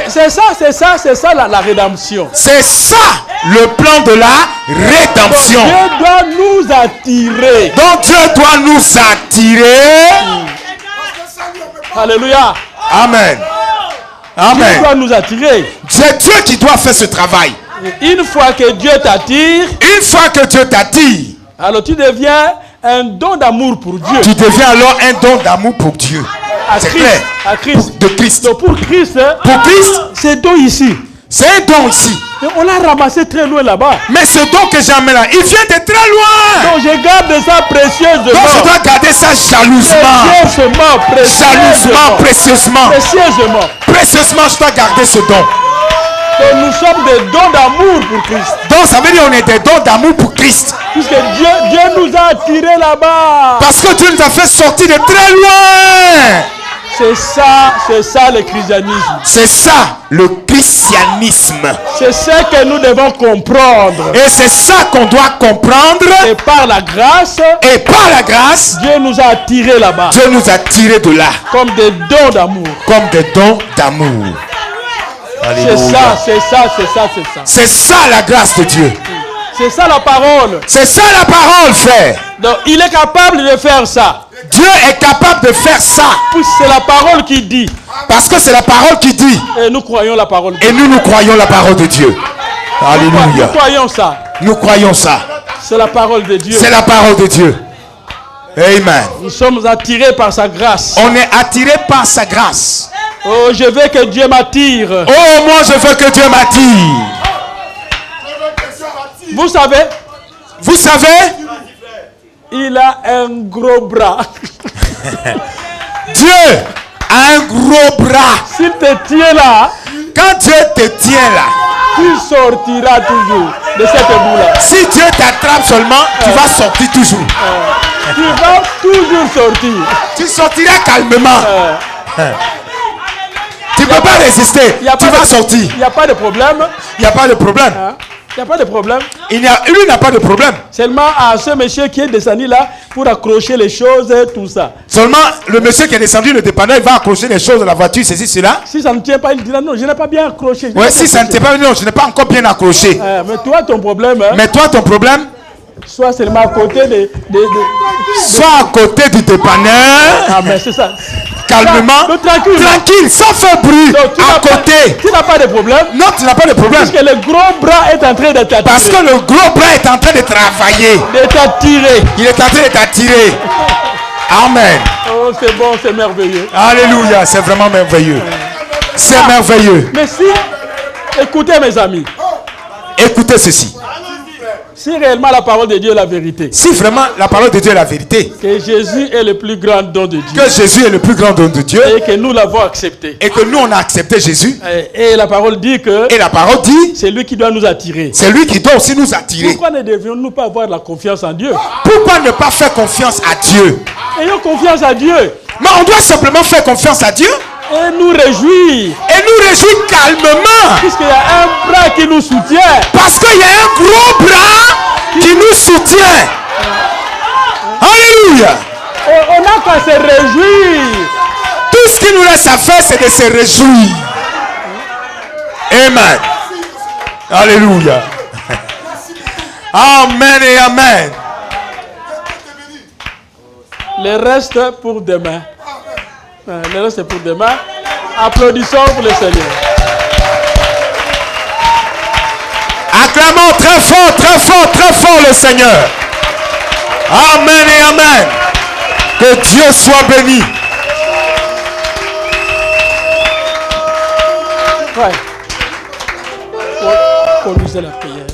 C'est ça la rédemption. C'est ça le plan de la rédemption. Donc Dieu doit nous attirer. Donc Dieu doit nous attirer. Alléluia. Amen. Amen. Dieu doit nous attirer. C'est Dieu qui doit faire ce travail. Une fois que Dieu t'attire. Alors tu deviens un don d'amour pour Dieu. Tu deviens alors un don d'amour pour Dieu. C'est clair. À Christ. De Christ. Donc pour Christ. C'est don ici. C'est un don ici. Mais on l'a ramassé très loin là-bas. Mais ce don que j'amène là, il vient de très loin. Donc je garde ça précieusement. Donc je dois garder ça jalousement. Précieusement, je dois garder ce don. Donc nous sommes des dons d'amour pour Christ. Donc ça veut dire qu'on est des dons d'amour pour Christ. Puisque Dieu nous a attirés là-bas. Parce que Dieu nous a fait sortir de très loin. C'est ça le christianisme. C'est ça le christianisme. C'est ce que nous devons comprendre. Et c'est ça qu'on doit comprendre. Et par la grâce, Dieu nous a attirés là-bas. Dieu nous a tirés de là. Comme des dons d'amour. Comme des dons d'amour. C'est ça. C'est ça la grâce de Dieu. C'est ça la parole. C'est ça la parole, frère. Donc il est capable de faire ça. Dieu est capable de faire ça. C'est la parole qui dit. Parce que c'est la parole qui dit. Et nous croyons la parole de Dieu. Et nous croyons la parole de Dieu. Alléluia. Nous croyons ça. Nous croyons ça. C'est la parole de Dieu. C'est la parole de Dieu. Amen. Nous sommes attirés par sa grâce. On est attirés par sa grâce. Oh, je veux que Dieu m'attire. Oh, moi je veux que Dieu m'attire. Vous savez, il a un gros bras. Dieu a un gros bras. S'il te tient là, quand Dieu te tient là, tu sortiras toujours de cette boue-là. Si Dieu t'attrape seulement, tu vas sortir toujours. Tu vas toujours sortir. Tu sortiras calmement. Tu ne peux pas résister. Tu vas sortir. Il n'y a pas de problème. Il n'y a pas de problème. Il n'y a pas de problème. Lui n'a pas de problème. Seulement à ce monsieur qui est descendu là pour accrocher les choses et tout ça. Seulement le monsieur qui est descendu le dépanneur, il va accrocher les choses de la voiture, ceci, cela. Si ça ne tient pas, il dira non, je n'ai pas bien accroché. Oui, si ça ne tient pas, non, je n'ai pas encore bien accroché. Mais toi, ton problème. Soit seulement à côté soit à côté du dépanneur. Ah, mais c'est ça. Calmement, tranquille, sans faire bruit, à côté. Tu n'as pas de problème. Non, tu n'as pas de problème. Parce que le gros bras est en train de t'attirer. Parce que le gros bras est en train de travailler. De t'attirer. Il est en train de t'attirer. Amen. Oh, c'est bon, c'est merveilleux. Alléluia, c'est vraiment merveilleux. C'est merveilleux. Mais si, écoutez mes amis. Écoutez ceci. Si réellement la parole de Dieu est la vérité. Si vraiment la parole de Dieu est la vérité. Que Jésus est le plus grand don de Dieu. Que Jésus est le plus grand don de Dieu. Et que nous l'avons accepté. Et que nous on a accepté Jésus. Et la parole dit que. Et la parole dit. C'est lui qui doit nous attirer. C'est lui qui doit aussi nous attirer. Pourquoi ne devions-nous pas avoir la confiance en Dieu? Pourquoi ne pas faire confiance à Dieu? Ayons confiance à Dieu. Mais on doit simplement faire confiance à Dieu. Et nous réjouir. Et nous réjouir calmement. Puisqu'il y a un bras qui nous soutient. Parce qu'il y a un gros bras qui nous soutient. Alléluia. On n'a qu'à se réjouir. Tout ce qui nous reste à faire, c'est de se réjouir. Amen. Alléluia. Amen et amen. Le reste pour demain. Le reste pour demain. Applaudissons pour le Seigneur. Acclamons très fort, très fort, très fort le Seigneur. Amen et amen. Que Dieu soit béni. Ouais. Conduisez la prière.